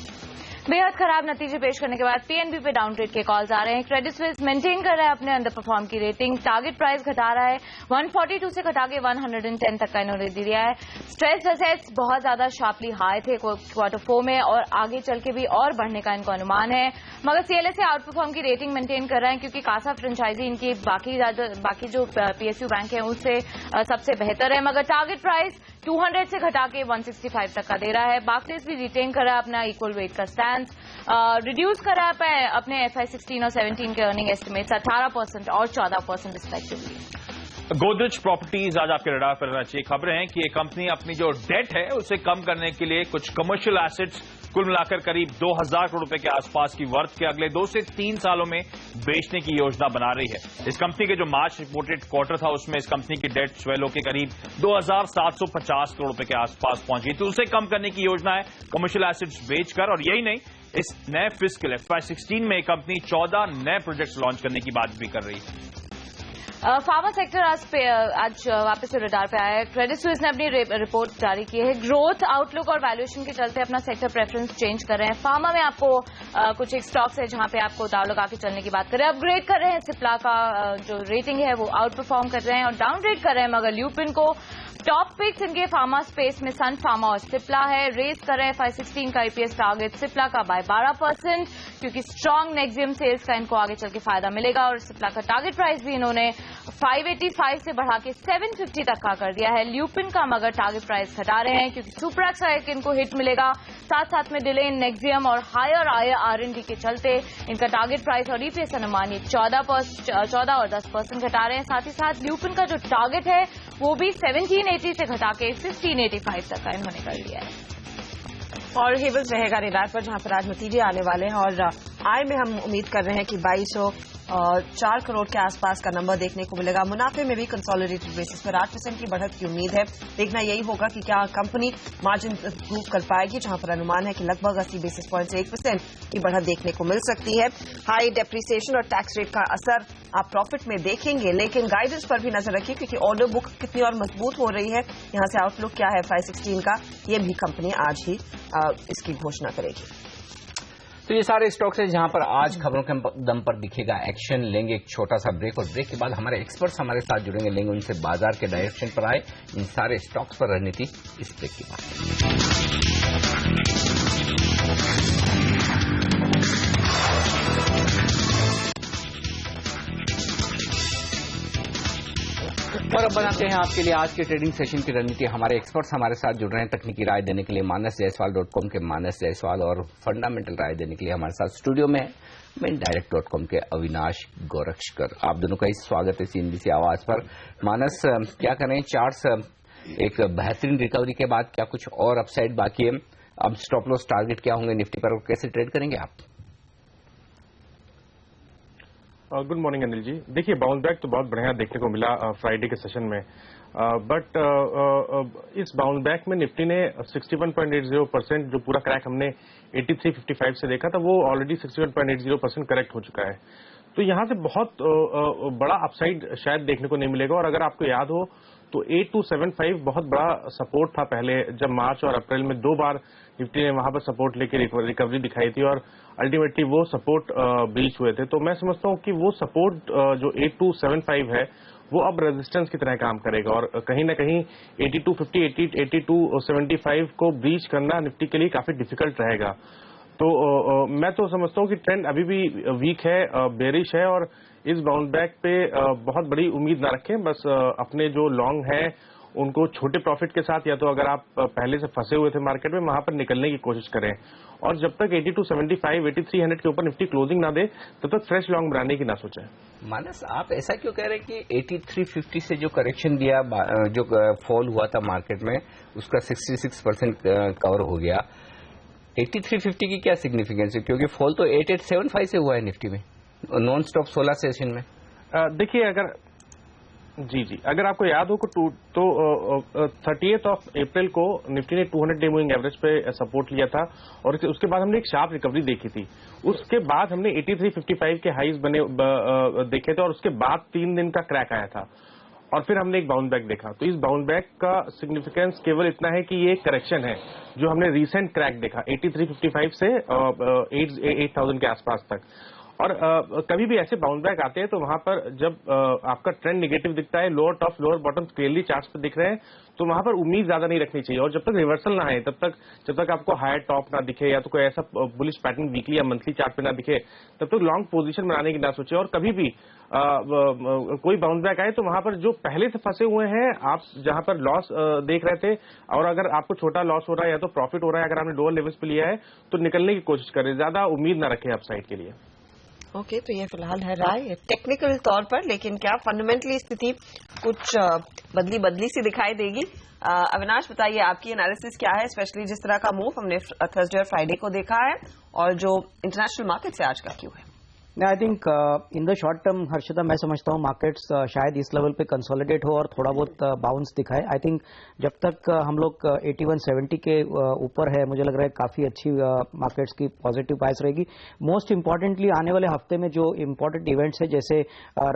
बेहद खराब नतीजे पेश करने के बाद पीएनबी पे डाउनग्रेड के कॉल्स आ रहे हैं। क्रेडिट स्विस मेंटेन कर रहा है अपने अंडर परफॉर्म की रेटिंग। टारगेट प्राइस घटा रहा है, 142 से घटा के 110 तक का इन्होंने दिया है। स्ट्रेस असेट्स बहुत ज्यादा शार्पली हाई थे क्वार्टर 4 में, और आगे चल के भी और बढ़ने का इनको अनुमान है। मगर CLS से आउट परफॉर्म की रेटिंग मेंटेन कर रहे हैं, क्योंकि कासा फ्रेंचाइजी इनकी बाकी जो PSU बैंक है उससे सबसे बेहतर है। मगर टारगेट प्राइस 200 से घटा के 165 तक का दे रहा है। बार्कलेज भी रिटेन कर रहा है अपना इक्वल वेट का स्टैंड, रिड्यूस करा है अपने FY 16 और 17 के अर्निंग एस्टिमेट्स 18% और 14% रिस्पेक्टिवली। गोदरेज प्रॉपर्टीज आज आपके रडार पर रहना चाहिए। खबरें हैं कि ये कंपनी अपनी जो डेट है उसे कम करने के लिए कुछ कमर्शियल एसेट्स कुल मिलाकर करीब 2000 करोड़ रुपए के आसपास की वर्थ के अगले 2 से 3 सालों में बेचने की योजना बना रही है। इस कंपनी के जो मार्च रिपोर्टेड क्वार्टर था उसमें इस कंपनी की डेट स्वेल होकर करीब 2750 करोड़ रुपए के आसपास पहुंच गई। तो उसे कम करने की योजना है कमर्शियल एसेट्स बेचकर। और यही नहीं, इस नए फिस्कल FY 16 में कंपनी 14 नए प्रोजेक्ट्स लॉन्च करने की बात भी कर रही है। फार्मा सेक्टर आज वापस से रडार पे आया है। क्रेडिट स्विस ने अपनी रिपोर्ट जारी की है। ग्रोथ आउटलुक और वैल्यूएशन के चलते अपना सेक्टर प्रेफरेंस चेंज कर रहे हैं। फार्मा में आपको कुछ एक स्टॉक्स है जहां पे आपको दाव लगा के चलने की बात कर रहे हैं। अपग्रेड कर रहे हैं सिप्ला का जो रेटिंग है वो आउट परफॉर्म कर रहे हैं, और डाउनग्रेड कर रहे हैं मगर ल्यूपिन को। टॉप पिक्स इनके फार्मा स्पेस में सन फार्मा और सिप्ला है। रेस कर रहे हैं FY 16 का EPS टारगेट सिप्ला का बाय 12%, क्योंकि स्ट्रांग नेक्सियम सेल्स का इनको आगे चल के फायदा मिलेगा। और सिप्ला का टारगेट प्राइस भी इन्होंने 585 से बढ़ा के 750 तक का कर दिया है। ल्यूपिन का मगर टारगेट प्राइस घटा रहे हैं, क्योंकि सुप्राक्स का एक इनको हिट मिलेगा, साथ में डिले इन नेक्सियम और हायर R&D के चलते इनका टारगेट प्राइस और EPS अनुमान 14 और 10% घटा रहे हैं। साथ ही साथ ल्यूपिन का जो टारगेट है वो भी 1780 से घटा के 1685 तक का इन्होंने कर लिया है। और हेवल्स रहेगा रेडार पर, जहां पर आज नतीजे आने वाले हैं। और आय में हम उम्मीद कर रहे हैं कि 2204 करोड़ के आसपास का नंबर देखने को मिलेगा। मुनाफे में भी कंसोलिडेटेड बेसिस पर 8% की बढ़त की उम्मीद है। देखना यही होगा कि क्या कंपनी मार्जिन इंप्रूव कर पाएगी, जहां पर अनुमान है कि लगभग 80 बेसिस पॉइंट से 1% की बढ़त देखने को मिल सकती है। हाई डेप्रिसिएशन और टैक्स रेट का असर आप प्रॉफिट में देखेंगे, लेकिन गाइडेंस पर भी नजर रखिए, क्योंकि ऑर्डर बुक कितनी और मजबूत हो रही है, यहां से आउटलुक क्या है FY 16 का, ये भी कंपनी आज ही इसकी घोषणा करेगी। तो ये सारे स्टॉक्स हैं जहां पर आज खबरों के दम पर दिखेगा एक्शन। लेंगे एक छोटा सा ब्रेक, और ब्रेक के बाद हमारे एक्सपर्ट्स हमारे साथ जुड़ेंगे, लेंगे उनसे बाजार के डायरेक्शन पर आए इन सारे स्टॉक्स पर रणनीति। इस ब्रेक के बाद और अब बनाते हैं आपके लिए आज के ट्रेडिंग सेशन की रणनीति। हमारे एक्सपर्ट्स हमारे साथ जुड़ रहे हैं तकनीकी राय देने के लिए। मानस जायसवाल.com के मानस जायसवाल, और फंडामेंटल राय देने के लिए हमारे साथ स्टूडियो में Mindirect.com के अविनाश गोरक्षकर। आप दोनों का ही स्वागत है CNBC आवाज पर। मानस, क्या करें, चार्ट्स एक बेहतरीन रिकवरी के बाद क्या कुछ और अपसाइड बाकी है? अब स्टॉप लॉस टारगेट क्या होंगे निफ्टी पर और कैसे ट्रेड करेंगे आप? Good morning Anil ji. देखिए, बाउंस बैक तो बहुत बढ़िया देखने को मिला फ्राइडे के सेशन में, बट इस बाउंस बैक में निफ्टी ने 61.80% जो पूरा क्रैक हमने 83.55 से देखा था, वो ऑलरेडी 61.80% करेक्ट हो चुका है। तो यहां से बहुत बड़ा अपसाइड शायद देखने को नहीं मिलेगा। और अगर आपको याद हो तो 8275 बहुत बड़ा सपोर्ट था पहले, जब मार्च और अप्रैल में 2 बार निफ्टी ने वहां पर सपोर्ट लेके रिकवरी दिखाई थी और अल्टीमेटली वो सपोर्ट ब्रीच हुए थे। तो मैं समझता हूं कि वो सपोर्ट जो 8275 है वो अब रेजिस्टेंस की तरह काम करेगा और कहीं ना कहीं 8250, 8275 को ब्रीच करना निफ्टी के लिए काफी डिफिकल्ट रहेगा। तो मैं तो समझता हूं कि ट्रेंड अभी भी वीक है, बेरिश है और इस बाउंस बैक पे बहुत बड़ी उम्मीद ना रखें। बस अपने जो लॉन्ग है उनको छोटे प्रॉफिट के साथ, या तो अगर आप पहले से फंसे हुए थे मार्केट में, वहां पर निकलने की कोशिश करें। और जब तक 8275, 8300 के ऊपर निफ्टी क्लोजिंग ना दे तब तक फ्रेश लॉन्ग बनाने की ना सोचें। मानस, आप ऐसा क्यों कह रहे हैं कि 8350 से जो करेक्शन दिया, जो फॉल हुआ था मार्केट में, उसका 66% कवर हो गया? 8350 की क्या सिग्निफिकेंस है? क्योंकि फॉल तो 8875 से हुआ है निफ्टी में नॉन स्टॉप 16 सेशन में। देखिए, अगर आपको याद हो तो 30th ऑफ अप्रैल को निफ्टी ने 200 डे मूविंग एवरेज पे सपोर्ट लिया था और उसके बाद हमने एक शार्प रिकवरी देखी थी। उसके बाद हमने 8355 के हाईज देखे थे और उसके बाद 3 दिन का क्रैक आया था और फिर हमने एक बाउंस बैक देखा। तो इस बाउंस बैक का सिग्निफिकेंस केवल इतना है कि ये एक करेक्शन है जो हमने रिसेंट क्रैक देखा 8355 से 8000 के आसपास तक। और कभी भी ऐसे बाउंस बैक आते हैं तो वहां पर जब आपका ट्रेंड नेगेटिव दिखता है, lower top lower bottom clearly charts पे दिख रहे हैं, तो वहां पर उम्मीद ज्यादा नहीं रखनी चाहिए। और जब तक रिवर्सल ना आए जब तक आपको हायर टॉप ना दिखे या तो कोई ऐसा बुलिश पैटर्न वीकली या मंथली चार्ट पे ना दिखे, तब तक लॉन्ग पोजीशन बनाने की ना सोचे। और कभी भी कोई बाउंस बैक आए तो वहां पर जो पहले से फंसे हुए हैं, आप जहां पर लॉस देख रहे थे और अगर आपको छोटा लॉस हो रहा है या तो प्रॉफिट हो रहा है, अगर आपने लोअर लेवल्स पे लिया है तो निकलने की कोशिश करें, ज्यादा उम्मीद ना रखें अपसाइड के लिए। ओके, तो ये फिलहाल है राय टेक्निकल तौर पर, लेकिन क्या फंडामेंटली स्थिति कुछ बदली सी दिखाई देगी? अविनाश, बताइए आपकी एनालिसिस क्या है, स्पेशली जिस तरह का मूव हमने थर्सडे और फ्राइडे को देखा है और जो इंटरनेशनल मार्केट से आज का क्यों है? I think in the short term Harshita, मैं समझता हूँ मार्केट्स शायद इस लेवल पे कंसोलिडेट हो और थोड़ा बहुत बाउंस दिखाए। आई थिंक जब तक हम लोग 8170 के ऊपर है, मुझे लग रहा है काफी अच्छी मार्केट्स की पॉजिटिव बायस रहेगी। मोस्ट इंपॉर्टेंटली आने वाले हफ्ते में जो इम्पोर्टेंट इवेंट्स है, जैसे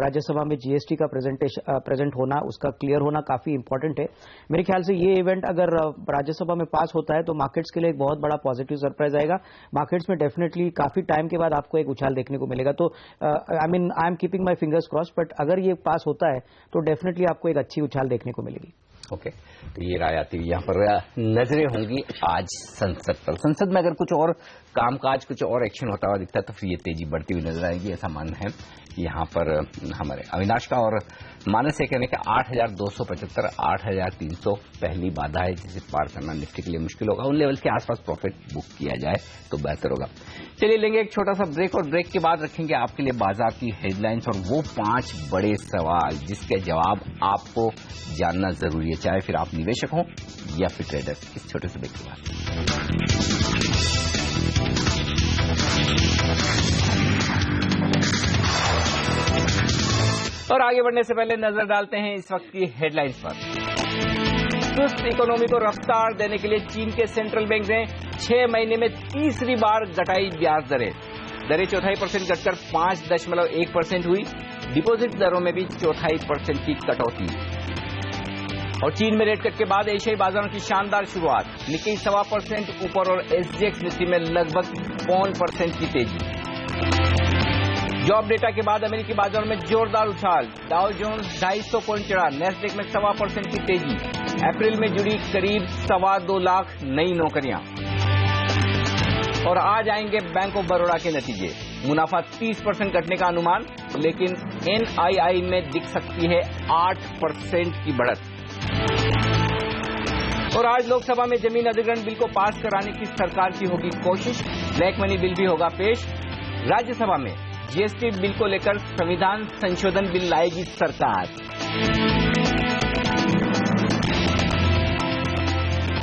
राज्यसभा में जीएसटी का प्रेजेंट होना, उसका क्लियर होना काफी इंपॉर्टेंट है। मेरे ख्याल से ये इवेंट अगर राज्यसभा में पास होता है तो मार्केट्स के लिए एक बहुत बड़ा पॉजिटिव सरप्राइज आएगा। मार्केट्स में डेफिनेटली काफी टाइम के बाद आपको एक उछाल देखने को मिलेगा। तो I am keeping my fingers cross, but अगर ये पास होता है तो डेफिनेटली आपको एक अच्छी उछाल देखने को मिलेगी। ओके, तो ये राय आती हुई यहाँ पर नजरें होंगी आज संसद पर। संसद में अगर कुछ और कामकाज, कुछ और एक्शन होता हुआ दिखता है तो फिर ये तेजी बढ़ती हुई नजर आएगी, ऐसा मानना है यहाँ पर हमारे अविनाश का। और मानस ये कहने के 8275, 8300 पहली बाधा है जिसे पार करना निफ्टी के लिए मुश्किल होगा। उन लेवल के आसपास प्रॉफिट बुक किया जाए तो बेहतर होगा। चलिए लेंगे एक छोटा सा ब्रेक और ब्रेक के बाद रखेंगे आपके लिए बाजार की हेडलाइंस और वो 5 बड़े सवाल जिसके जवाब आपको जानना जरूरी है, चाहे फिर आप निवेशक हों या फिर ट्रेडर। इस छोटे से ब्रेक के बाद और आगे बढ़ने से पहले नजर डालते हैं इस वक्त की हेडलाइंस पर। सुस्त इकोनॉमी को रफ्तार देने के लिए चीन के सेंट्रल बैंक ने 6 महीने में तीसरी बार घटाई ब्याज दरें। दरें 0.25% घटकर 5.1% हुई। डिपॉजिट दरों में भी 0.25% की कटौती। और चीन में रेट कट के बाद एशियाई बाजारों की शानदार शुरुआत। निक्केई 1.25% ऊपर और एसजीएक्स निफ्टी में लगभग 0.5% की तेजी। जॉब डेटा के बाद अमेरिकी बाजारों में जोरदार उछाल। डाउ जोन्स 250 पॉइंट चढ़ा, नेस्डेक में 1.25% की तेजी। अप्रैल में जुड़ी करीब 2.25 लाख नई नौकरियां। और आज आएंगे बैंक ऑफ बड़ौदा के नतीजे। मुनाफा 30% घटने का अनुमान, लेकिन एनआईआई में दिख सकती है 8% की बढ़त। और आज लोकसभा में जमीन अधिग्रहण बिल को पास कराने की सरकार की होगी कोशिश। ब्लैक मनी बिल भी होगा पेश। राज्यसभा में जीएसटी बिल को लेकर संविधान संशोधन बिल लाएगी सरकार।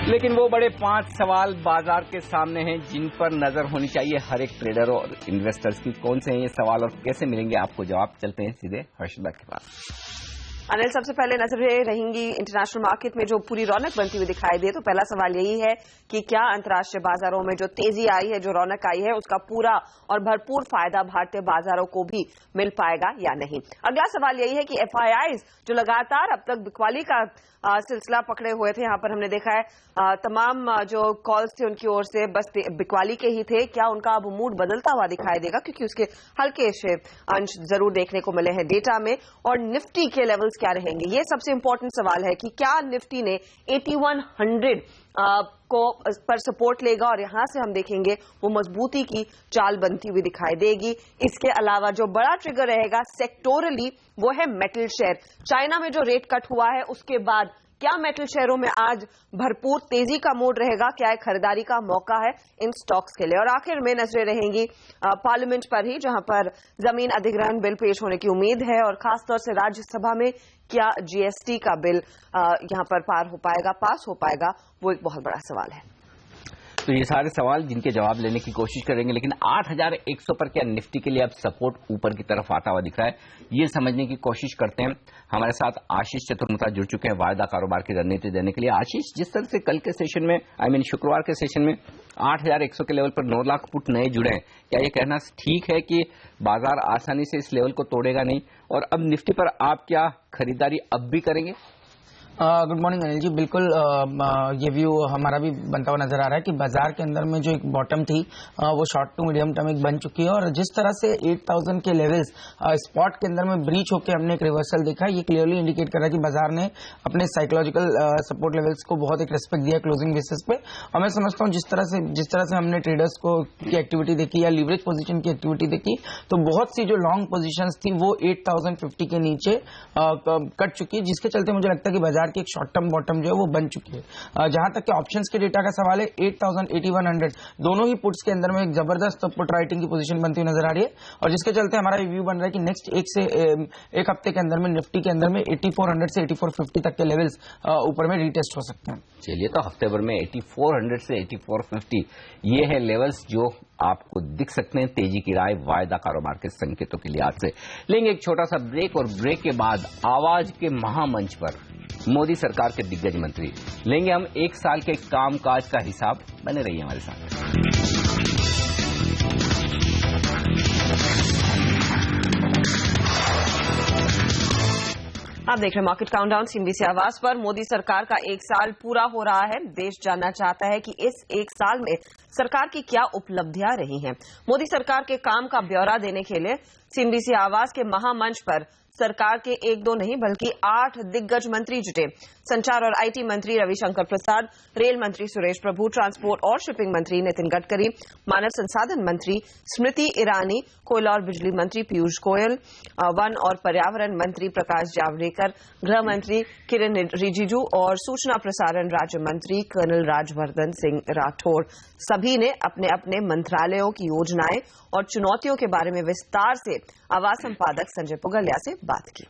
लेकिन वो बड़े 5 सवाल बाजार के सामने हैं जिन पर नजर होनी चाहिए हर एक ट्रेडर और इन्वेस्टर्स की। कौन से हैं ये सवाल और कैसे मिलेंगे आपको जवाब? चलते हैं सीधे हर्षदा के पास। अनिल, सबसे पहले नजरें रहेंगी इंटरनेशनल मार्केट में जो पूरी रौनक बनती हुई दिखाई दे। तो पहला सवाल यही है कि क्या अंतर्राष्ट्रीय बाजारों में जो तेजी आई है, जो रौनक आई है, उसका पूरा और भरपूर फायदा भारतीय बाजारों को भी मिल पाएगा या नहीं। अगला सवाल यही है कि एफआईआईज जो लगातार अब तक बिकवाली का सिलसिला पकड़े हुए थे, यहां पर हमने देखा है तमाम जो कॉल्स थे उनकी ओर से बस बिकवाली के ही थे, क्या उनका अब मूड बदलता हुआ दिखाई देगा? क्योंकि उसके हल्के से अंश जरूर देखने को मिले हैं डेटा में। और निफ्टी के लेवल्स क्या रहेंगे, ये सबसे इंपॉर्टेंट सवाल है कि क्या निफ्टी ने 8100 को पर सपोर्ट लेगा और यहां से हम देखेंगे वो मजबूती की चाल बनती हुई दिखाई देगी। इसके अलावा जो बड़ा ट्रिगर रहेगा सेक्टोरली वो है मेटल शेयर। चाइना में जो रेट कट हुआ है उसके बाद क्या मेटल शेयरों में आज भरपूर तेजी का मोड रहेगा? क्या एक खरीदारी का मौका है इन स्टॉक्स के लिए? और आखिर में नजरें रहेंगी पार्लियामेंट पर ही, जहां पर जमीन अधिग्रहण बिल पेश होने की उम्मीद है और खासतौर से राज्यसभा में क्या जीएसटी का बिल यहां पर पास हो पाएगा, वो एक बहुत बड़ा सवाल है। तो ये सारे सवाल जिनके जवाब लेने की कोशिश करेंगे, लेकिन 8100 पर क्या निफ्टी के लिए अब सपोर्ट ऊपर की तरफ आता हुआ दिख रहा है, ये समझने की कोशिश करते हैं। हमारे साथ आशीष चतुर्मुता जुड़ चुके हैं वायदा कारोबार की रणनीति देने के लिए। आशीष, जिस तरह से कल के सेशन में शुक्रवार के सेशन में 8100 के लेवल पर 9 लाख पुट नए जुड़े हैं, क्या ये कहना ठीक है कि बाजार आसानी से इस लेवल को तोड़ेगा नहीं? और अब निफ्टी पर आप क्या खरीदारी अब भी करेंगे? गुड मॉर्निंग अनिल जी, बिल्कुल ये व्यू हमारा भी बनता हुआ नजर आ रहा है कि बाजार के अंदर में जो एक बॉटम थी वो शॉर्ट टू मीडियम टर्म एक बन चुकी है और जिस तरह से 8000 के लेवल्स स्पॉट के अंदर में ब्रीच होकर हमने एक रिवर्सल देखा, ये क्लियरली इंडिकेट कर रहा है कि बाजार ने अपने साइकोलॉजिकल सपोर्ट लेवल्स को बहुत एक रिस्पेक्ट दिया क्लोजिंग बेसिस पे। और मैं समझता हूँ जिस तरह से हमने ट्रेडर्स को की एक्टिविटी देखी या लीवरेज पोजीशन की एक्टिविटी देखी, तो बहुत सी जो लॉन्ग पोजीशंस थी वो 8050 के नीचे कट चुकी है, जिसके चलते मुझे लगता है कि बाजार की एक शॉर्ट टर्म बॉटम जो है वो बन चुकी है। जहां तक कि ऑप्शंस के डेटा का सवाल है, 8000 8100 दोनों ही पुट्स के अंदर में एक जबरदस्त पुट राइटिंग की पोजीशन बनती हुई नजर आ रही है और जिसके चलते हमारा रिव्यू बन रहा है कि नेक्स्ट एक हफ्ते के अंदर में निफ्टी के अंदर में 8400 से 8450 तक के लेवल्स ऊपर में रीटेस्ट हो सकते हैं। चलिए, तो हफ्ते भर में 8400 से 8450 ये है लेवल्स जो आपको दिख सकते हैं। तेजी की राय वायदा कारोबार के संकेतों के लिए आज से लेंगे एक छोटा सा ब्रेक और ब्रेक के बाद आवाज के महामंच पर मोदी सरकार के दिग्गज मंत्री लेंगे हम 1 साल के कामकाज का हिसाब। बने रहिए हमारे साथ। आप देख रहे हैं मार्केट काउंटडाउन सीएनबीसी आवाज पर। मोदी सरकार का 1 साल पूरा हो रहा है। देश जानना चाहता है कि इस 1 साल में सरकार की क्या उपलब्धियां रही हैं। मोदी सरकार के काम का ब्यौरा देने के लिए सीएनबीसी आवाज के महामंच पर सरकार के 1-2 नहीं बल्कि 8 दिग्गज मंत्री जुटे। संचार और आईटी मंत्री रविशंकर प्रसाद, रेल मंत्री सुरेश प्रभु, ट्रांसपोर्ट और शिपिंग मंत्री नितिन गडकरी, मानव संसाधन मंत्री स्मृति ईरानी, कोयला और बिजली मंत्री पीयूष गोयल, वन और पर्यावरण मंत्री प्रकाश जावड़ेकर, गृह मंत्री किरेन रिजिजू और सूचना प्रसारण राज्य मंत्री कर्नल राज्यवर्धन सिंह राठौड़। सभी ने अपने अपने मंत्रालयों की योजनाएं और चुनौतियों के बारे में विस्तार से आवाज संपादक संजय पुगलिया से बात की।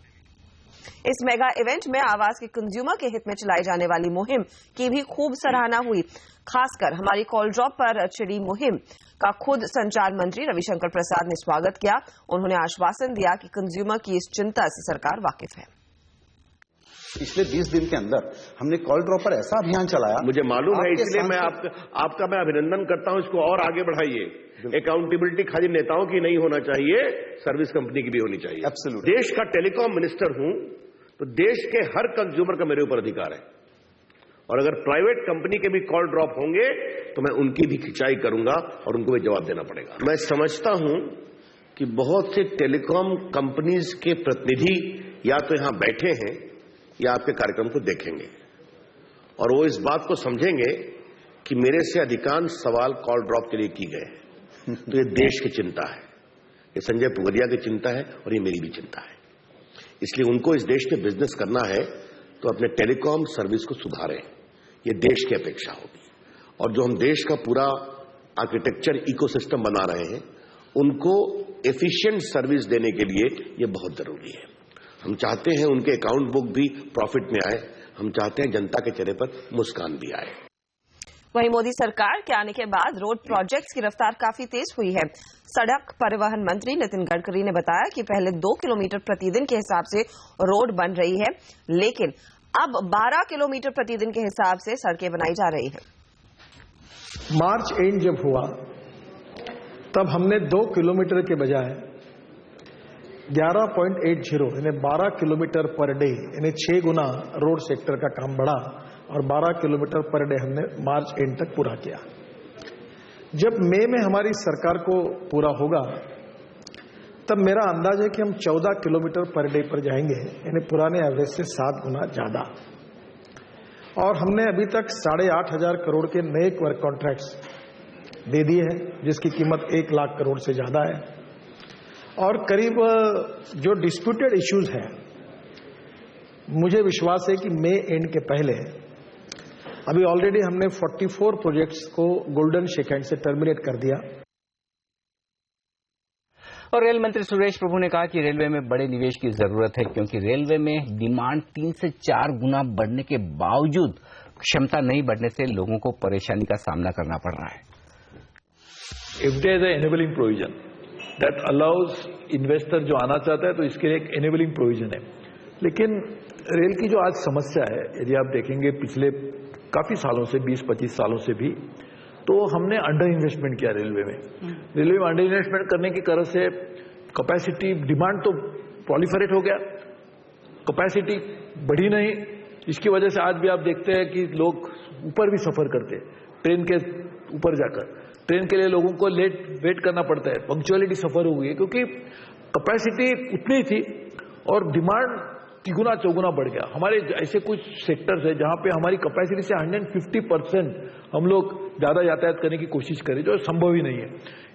इस मेगा इवेंट में आवाज के कंज्यूमर के हित में चलाई जाने वाली मुहिम की भी खूब सराहना हुई। खासकर हमारी कॉल ड्रॉप पर छिड़ी मुहिम का खुद संचार मंत्री रविशंकर प्रसाद ने स्वागत किया। उन्होंने आश्वासन दिया कि कंज्यूमर की इस चिंता से सरकार वाकिफ है। पिछले 20 दिन के अंदर हमने कॉल ड्रॉप पर ऐसा अभियान चलाया, मुझे मालूम है, इसलिए मैं आपका मैं अभिनंदन करता हूं। इसको और आगे बढ़ाइए। अकाउंटेबिलिटी खाली नेताओं की नहीं होना चाहिए, सर्विस कंपनी की भी होनी चाहिए। एब्सोल्युटली। देश का टेलीकॉम मिनिस्टर हूं तो देश के हर कंज्यूमर का मेरे ऊपर अधिकार है और अगर प्राइवेट कंपनी के भी कॉल ड्रॉप होंगे तो मैं उनकी भी खिंचाई करूंगा और उनको भी जवाब देना पड़ेगा। मैं समझता हूं कि बहुत से टेलीकॉम कंपनीज के प्रतिनिधि या तो यहां बैठे हैं या आपके कार्यक्रम को देखेंगे और वो इस बात को समझेंगे कि मेरे से अधिकांश सवाल कॉल ड्रॉप के लिए की गए हैं। तो ये देश की चिंता है, ये संजय पुगलिया की चिंता है और ये मेरी भी चिंता है। इसलिए उनको इस देश में बिजनेस करना है तो अपने टेलीकॉम सर्विस को सुधारें, ये देश की अपेक्षा होगी। और जो हम देश का पूरा आर्किटेक्चर इकोसिस्टम बना रहे हैं उनको एफिशिएंट सर्विस देने के लिए ये बहुत जरूरी है। हम चाहते हैं उनके अकाउंट बुक भी प्रॉफिट में आए, हम चाहते हैं जनता के चेहरे पर मुस्कान भी आए। वहीं मोदी सरकार के आने के बाद रोड प्रोजेक्ट्स की रफ्तार काफी तेज हुई है। सड़क परिवहन मंत्री नितिन गडकरी ने बताया कि पहले 2 किलोमीटर प्रतिदिन के हिसाब से रोड बन रही है, लेकिन अब 12 किलोमीटर प्रतिदिन के हिसाब से सड़कें बनाई जा रही है। मार्च एंड जब हुआ तब हमने 2 किलोमीटर के बजाय 11.80 यानी 12 किलोमीटर पर डे यानी 6 गुना रोड सेक्टर का काम बढ़ा और 12 किलोमीटर पर डे हमने मार्च एंड तक पूरा किया। जब मई में हमारी सरकार को पूरा होगा तब मेरा अंदाज है कि हम 14 किलोमीटर पर डे पर जाएंगे, यानी पुराने एवरेज से 7 गुना ज्यादा। और हमने अभी तक 8,500 करोड़ के नए वर्क कॉन्ट्रैक्ट्स दे दिए हैं, जिसकी कीमत 1 लाख करोड़ से ज्यादा है। और करीब जो डिस्प्यूटेड इश्यूज हैं, मुझे विश्वास है कि मई एंड के पहले अभी ऑलरेडी हमने 44 प्रोजेक्ट्स को गोल्डन शेकहैंड से टर्मिनेट कर दिया। और रेल मंत्री सुरेश प्रभु ने कहा कि रेलवे में बड़े निवेश की जरूरत है, क्योंकि रेलवे में डिमांड 3 से 4 गुना बढ़ने के बावजूद क्षमता नहीं बढ़ने से लोगों को परेशानी का सामना करना पड़ रहा है। If there is an enabling provision that allows investor जो आना चाहता है तो इसके लिए एक enabling provision है, लेकिन रेल की जो आज समस्या है, यदि आप देखेंगे पिछले काफी सालों से 20-25 सालों से भी, तो हमने अंडर इन्वेस्टमेंट किया रेलवे में। रेलवे में अंडर इन्वेस्टमेंट करने की कारण से कैपेसिटी डिमांड तो प्रोलिफरेट हो गया, कैपेसिटी बढ़ी नहीं। इसकी वजह से आज भी आप देखते हैं कि लोग ऊपर भी सफर करते हैं, ट्रेन के ऊपर जाकर ट्रेन के लिए लोगों को वेट करना पड़ता है, पंक्चुअलिटी सफर हो गई है, क्योंकि कैपेसिटी उतनी थी और डिमांड 3 गुना 4 गुना बढ़ गया। हमारे ऐसे कुछ सेक्टर्स है जहां पे हमारी कैपेसिटी से 150% हम लोग ज्यादा यातायात करने की कोशिश करें, जो संभव ही नहीं है।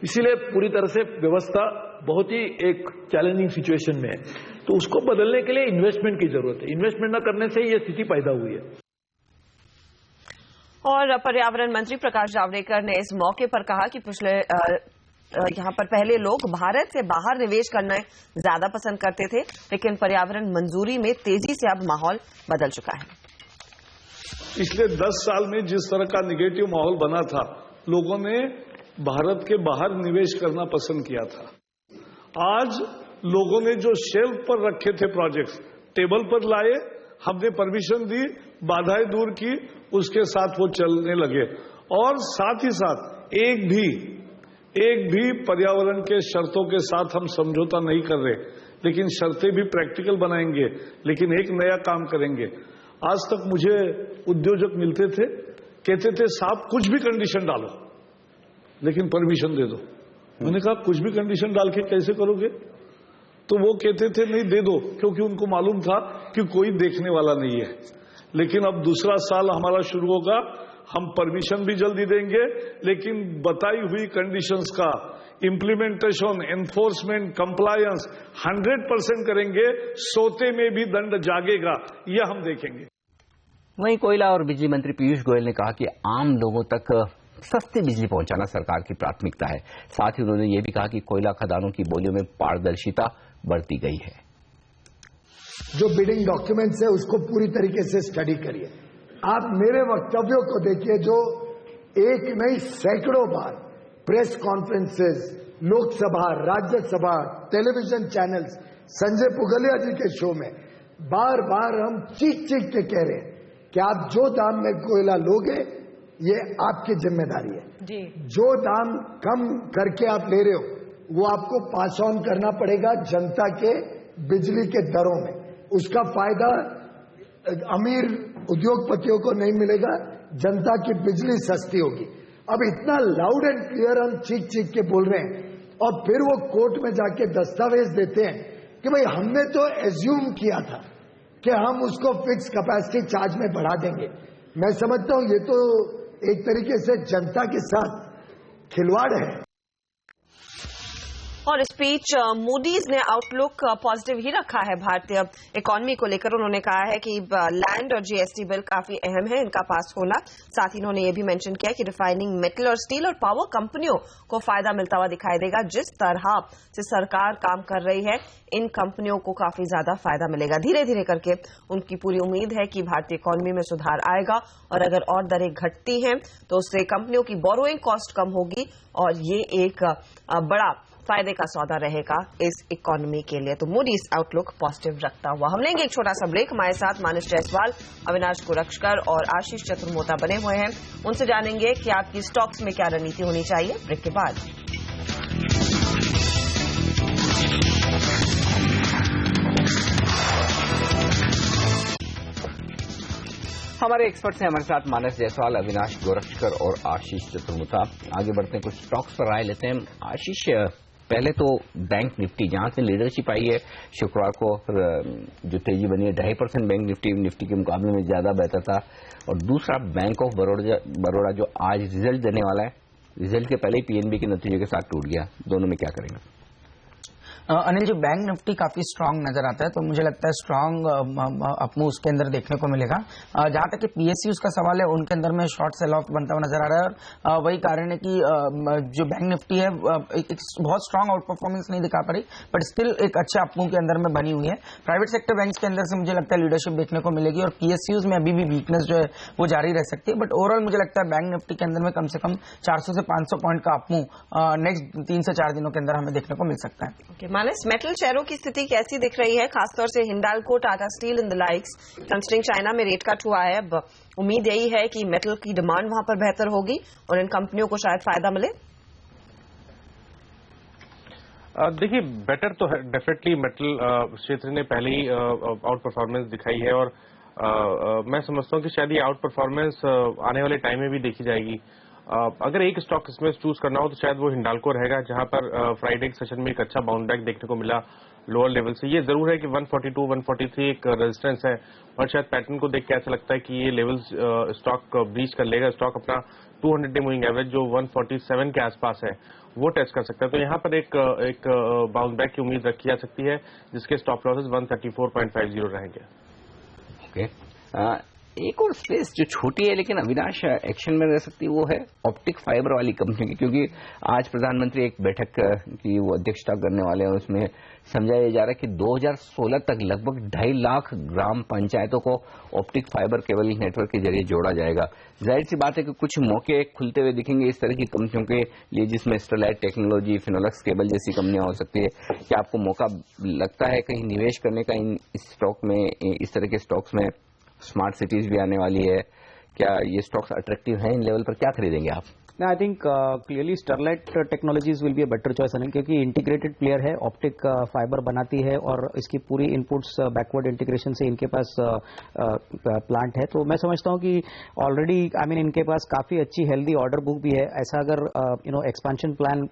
इसीलिए पूरी तरह से व्यवस्था बहुत ही एक चैलेंजिंग सिचुएशन में है, तो उसको बदलने के लिए इन्वेस्टमेंट की जरूरत है। इन्वेस्टमेंट न करने से ये स्थिति पैदा हुई है। और पर्यावरण मंत्री प्रकाश जावड़ेकर ने इस मौके पर कहा कि पिछले यहाँ पर पहले लोग भारत से बाहर निवेश करना ज्यादा पसंद करते थे, लेकिन पर्यावरण मंजूरी में तेजी से अब माहौल बदल चुका है। पिछले 10 साल में जिस तरह का निगेटिव माहौल बना था, लोगों ने भारत के बाहर निवेश करना पसंद किया था। आज लोगों ने जो शेल्फ पर रखे थे प्रोजेक्ट्स, टेबल पर लाए, हमने परमिशन दी, बाधाएं दूर की, उसके साथ वो चलने लगे। और साथ ही साथ एक भी पर्यावरण के शर्तों के साथ हम समझौता नहीं कर रहे, लेकिन शर्तें भी प्रैक्टिकल बनाएंगे। लेकिन एक नया काम करेंगे। आज तक मुझे उद्योजक मिलते थे, कहते थे साहब कुछ भी कंडीशन डालो लेकिन परमिशन दे दो। मैंने कहा कुछ भी कंडीशन डाल के कैसे करोगे? तो वो कहते थे नहीं दे दो, क्योंकि उनको मालूम था कि कोई देखने वाला नहीं है। लेकिन अब दूसरा साल हमारा शुरू होगा, हम परमिशन भी जल्दी देंगे, लेकिन बताई हुई कंडीशंस का इंप्लीमेंटेशन, एनफोर्समेंट, कंप्लायंस 100% करेंगे। सोते में भी दंड जागेगा, यह हम देखेंगे। वहीं कोयला और बिजली मंत्री पीयूष गोयल ने कहा कि आम लोगों तक सस्ती बिजली पहुंचाना सरकार की प्राथमिकता है। साथ ही उन्होंने ये भी कहा कि कोयला खदानों की बोलियों में पारदर्शिता बढ़ती गई है। जो बिडिंग डॉक्यूमेंट्स है उसको पूरी तरीके से स्टडी करिए। आप मेरे वक्तव्यों को देखिए, जो एक नहीं सैकड़ों बार press conferences, Lok Sabha, Rajya Sabha, television channels, Sanjay Puglia ji के शो में बार बार हम चीख चीख के कह रहे हैं कि आप जो दाम में कोयला लोगे ये आपकी जिम्मेदारी है जी। जो दाम कम करके आप ले रहे हो वो आपको पास ऑन करना पड़ेगा जनता के बिजली के दरों में। उसका फायदा अमीर उद्योगपतियों को नहीं मिलेगा, जनता की बिजली सस्ती होगी। अब इतना लाउड एंड क्लियर हम चीख चीख के बोल रहे हैं और फिर वो कोर्ट में जाके दस्तावेज देते हैं कि भाई हमने तो एज्यूम किया था कि हम उसको फिक्स कैपेसिटी चार्ज में बढ़ा देंगे। मैं समझता हूं ये तो एक तरीके से जनता के साथ खिलवाड़ है। और इस बीच मूडीज ने आउटलुक पॉजिटिव ही रखा है भारतीय इकोनॉमी को लेकर। उन्होंने कहा है कि लैंड और जीएसटी बिल काफी अहम है इनका पास होना। साथ ही उन्होंने ये भी मेंशन किया कि रिफाइनिंग, मेटल और स्टील और पावर कंपनियों को फायदा मिलता हुआ दिखाई देगा। जिस तरह से सरकार काम कर रही है, इन कंपनियों को काफी ज्यादा फायदा मिलेगा। धीरे धीरे करके उनकी पूरी उम्मीद है कि भारतीय इकोनॉमी में सुधार आएगा और अगर और दरें घटती हैं तो उससे कंपनियों की बोरोइंग कॉस्ट कम होगी और ये एक बड़ा फायदे का सौदा रहेगा इस इकोनॉमी के लिए। तो मूडीज आउटलुक पॉजिटिव रखता हुआ। हम लेंगे एक छोटा सा ब्रेक। हमारे साथ मानस जायसवाल, अविनाश गोरक्षकर और आशीष चतुर्मोता बने हुए हैं। उनसे जानेंगे कि आपकी स्टॉक्स में क्या रणनीति होनी चाहिए। ब्रेक के बाद हमारे एक्सपर्ट्स हैं हमारे साथ मानस जायसवाल, अविनाश गोरक्षकर और आशीष चतुर्मोता। आगे बढ़ते हैं, कुछ स्टॉक्स पर राय लेते हैं। आशीष, पहले तो बैंक निफ्टी जहां से लीडरशिप आई है, शुक्रवार को जो तेजी बनी है 2.5% बैंक निफ्टी के मुकाबले में ज्यादा बेहतर था। और दूसरा बैंक ऑफ बड़ौदा जो आज रिजल्ट देने वाला है, रिजल्ट के पहले ही पीएनबी के नतीजे के साथ टूट गया। दोनों में क्या करेंगे? अनिल जी, बैंक निफ्टी काफी स्ट्रांग नजर आता है, तो मुझे लगता है स्ट्रांग अपमूव उसके अंदर देखने को मिलेगा। जहां तक कि पीएसयूज का सवाल है, उनके अंदर में शॉर्ट सेल ऑफ बनता हुआ नजर आ रहा है और वही कारण है कि जो बैंक निफ्टी है एक बहुत स्ट्रांग आउट परफॉर्मेंस नहीं दिखा पा रही, बट स्टिल एक अच्छा अपमूव के अंदर में बनी हुई है। प्राइवेट सेक्टर बैंक के अंदर से मुझे लगता है लीडरशिप देखने को मिलेगी और पीएसयूज में अभी भी वीकनेस जो है वो जारी रह सकती है। बट ओवरऑल मुझे लगता है बैंक निफ्टी के अंदर में कम से कम 400 से 500 पॉइंट का अपमूव नेक्स्ट 3 से 4 दिनों के अंदर हमें देखने को मिल सकता है। मानस, मेटल शेयरों की स्थिति कैसी दिख रही है, खासतौर से Hindalco, Tata steel in the likes? Considering China में रेट कट हुआ है, अब उम्मीद यही है कि मेटल की डिमांड वहां पर बेहतर होगी और इन कंपनियों को शायद फायदा मिले। देखिए, बेटर तो है डेफिनेटली। मेटल क्षेत्र ने पहले ही आउट परफॉर्मेंस दिखाई है और मैं समझता हूं कि शायद ये आउट परफॉर्मेंस आने वाले टाइम में भी देखी जाएगी। अगर एक स्टॉक इसमें चूज करना हो तो शायद वो हिंडाल्को रहेगा, जहां पर फ्राइडे के सेशन में एक अच्छा बाउंड बैक देखने को मिला लोअर लेवल से। ये जरूर है कि 142, 143 एक रेजिस्टेंस है और शायद पैटर्न को देख के ऐसा लगता है कि ये लेवल्स स्टॉक ब्रीच कर लेगा। स्टॉक अपना 200 डे मूविंग एवरेज जो 147 के आसपास है वो टेस्ट कर सकता है। तो यहाँ पर एक बाउंड बैक की उम्मीद रखी जा सकती है, जिसके स्टॉप लॉसेस 134.50 रहेंगे। ओके, एक और स्पेस जो छोटी है लेकिन अविनाश एक्शन में रह सकती है, वो है ऑप्टिक फाइबर वाली कंपनी की, क्योंकि आज प्रधानमंत्री एक बैठक की वो अध्यक्षता करने वाले हैं। उसमें समझाया जा रहा है कि 2016 तक लगभग 2.5 लाख ग्राम पंचायतों को ऑप्टिक फाइबर केबल नेटवर्क के जरिए जोड़ा जाएगा। जाहिर सी बात है कि कुछ मौके खुलते हुए दिखेंगे इस तरह की कंपनियों के लिए, जिसमें स्टरलाइट टेक्नोलॉजी, फिनोलेक्स केबल जैसी कंपनियां हो सकती है। क्या आपको मौका लगता है कहीं निवेश करने का इन स्टॉक में, इस तरह के स्टॉक्स में? स्मार्ट सिटीज भी आने वाली है, क्या ये स्टॉक्स अट्रैक्टिव हैं इन लेवल पर? क्या खरीदेंगे आप? I think clearly Sterlite Technologies will be a better choice Anil, क्योंकि इंटीग्रेटेड प्लेयर है, ऑप्टिक फाइबर बनाती है और इसकी पूरी इनपुट्स बैकवर्ड इंटीग्रेशन से इनके पास प्लांट है। तो मैं समझता हूं कि ऑलरेडी इनके पास काफी अच्छी हेल्दी ऑर्डर बुक भी है। ऐसा अगर एक्सपेंशन प्लान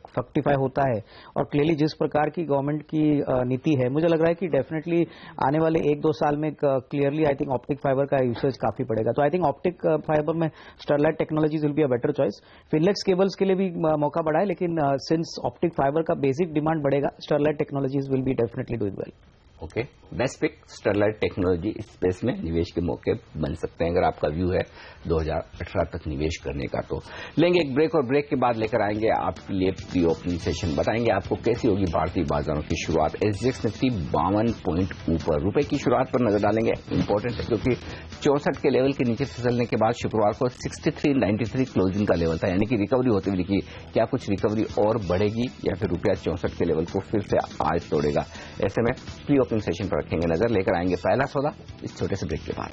फ्रक्टिफाई होता है और क्लियरली जिस प्रकार की गवर्नमेंट की नीति है, मुझे लग रहा है कि डेफिनेटली आने वाले 1-2 साल में clearly I think optic fibre का यूसेज काफी बढ़ेगा। तो आई थिंक ऑप्टिक फाइबर में Sterlite Technologies will be a better choice. Finolex Cables के लिए भी मौका बढ़ा है, लेकिन सिंस ऑप्टिक फाइबर का बेसिक डिमांड बढ़ेगा, Sterlite Technologies will be definitely doing well. Okay, best pick Sterlite technology space में निवेश के मौके बन सकते हैं अगर आपका व्यू है 2018 तक निवेश करने का। तो लेंगे एक ब्रेक और ब्रेक के बाद लेकर आएंगे आपके लिए प्री ओपनिंग सेशन। बताएंगे आपको कैसी होगी भारतीय बाजारों की शुरुआत। एसजीएक्स निफ्टी 52 पॉइंट ऊपर, रुपए की शुरुआत पर नजर डालेंगे। इंपॉर्टेंट है क्योंकि 64 के लेवल के नीचे फिसलने के बाद शुक्रवार को 63.93 क्लोजिंग का लेवल था, यानी कि रिकवरी होती हुई दिखी। क्या कुछ रिकवरी और बढ़ेगी या फिर रुपया 64 के लेवल को फिर से आज तोड़ेगा? ऐसे में प्री ओपनिंग सेशन पर रखेंगे नजर। लेकर आएंगे पहला सौदा इस छोटे से ब्रेक के बाद।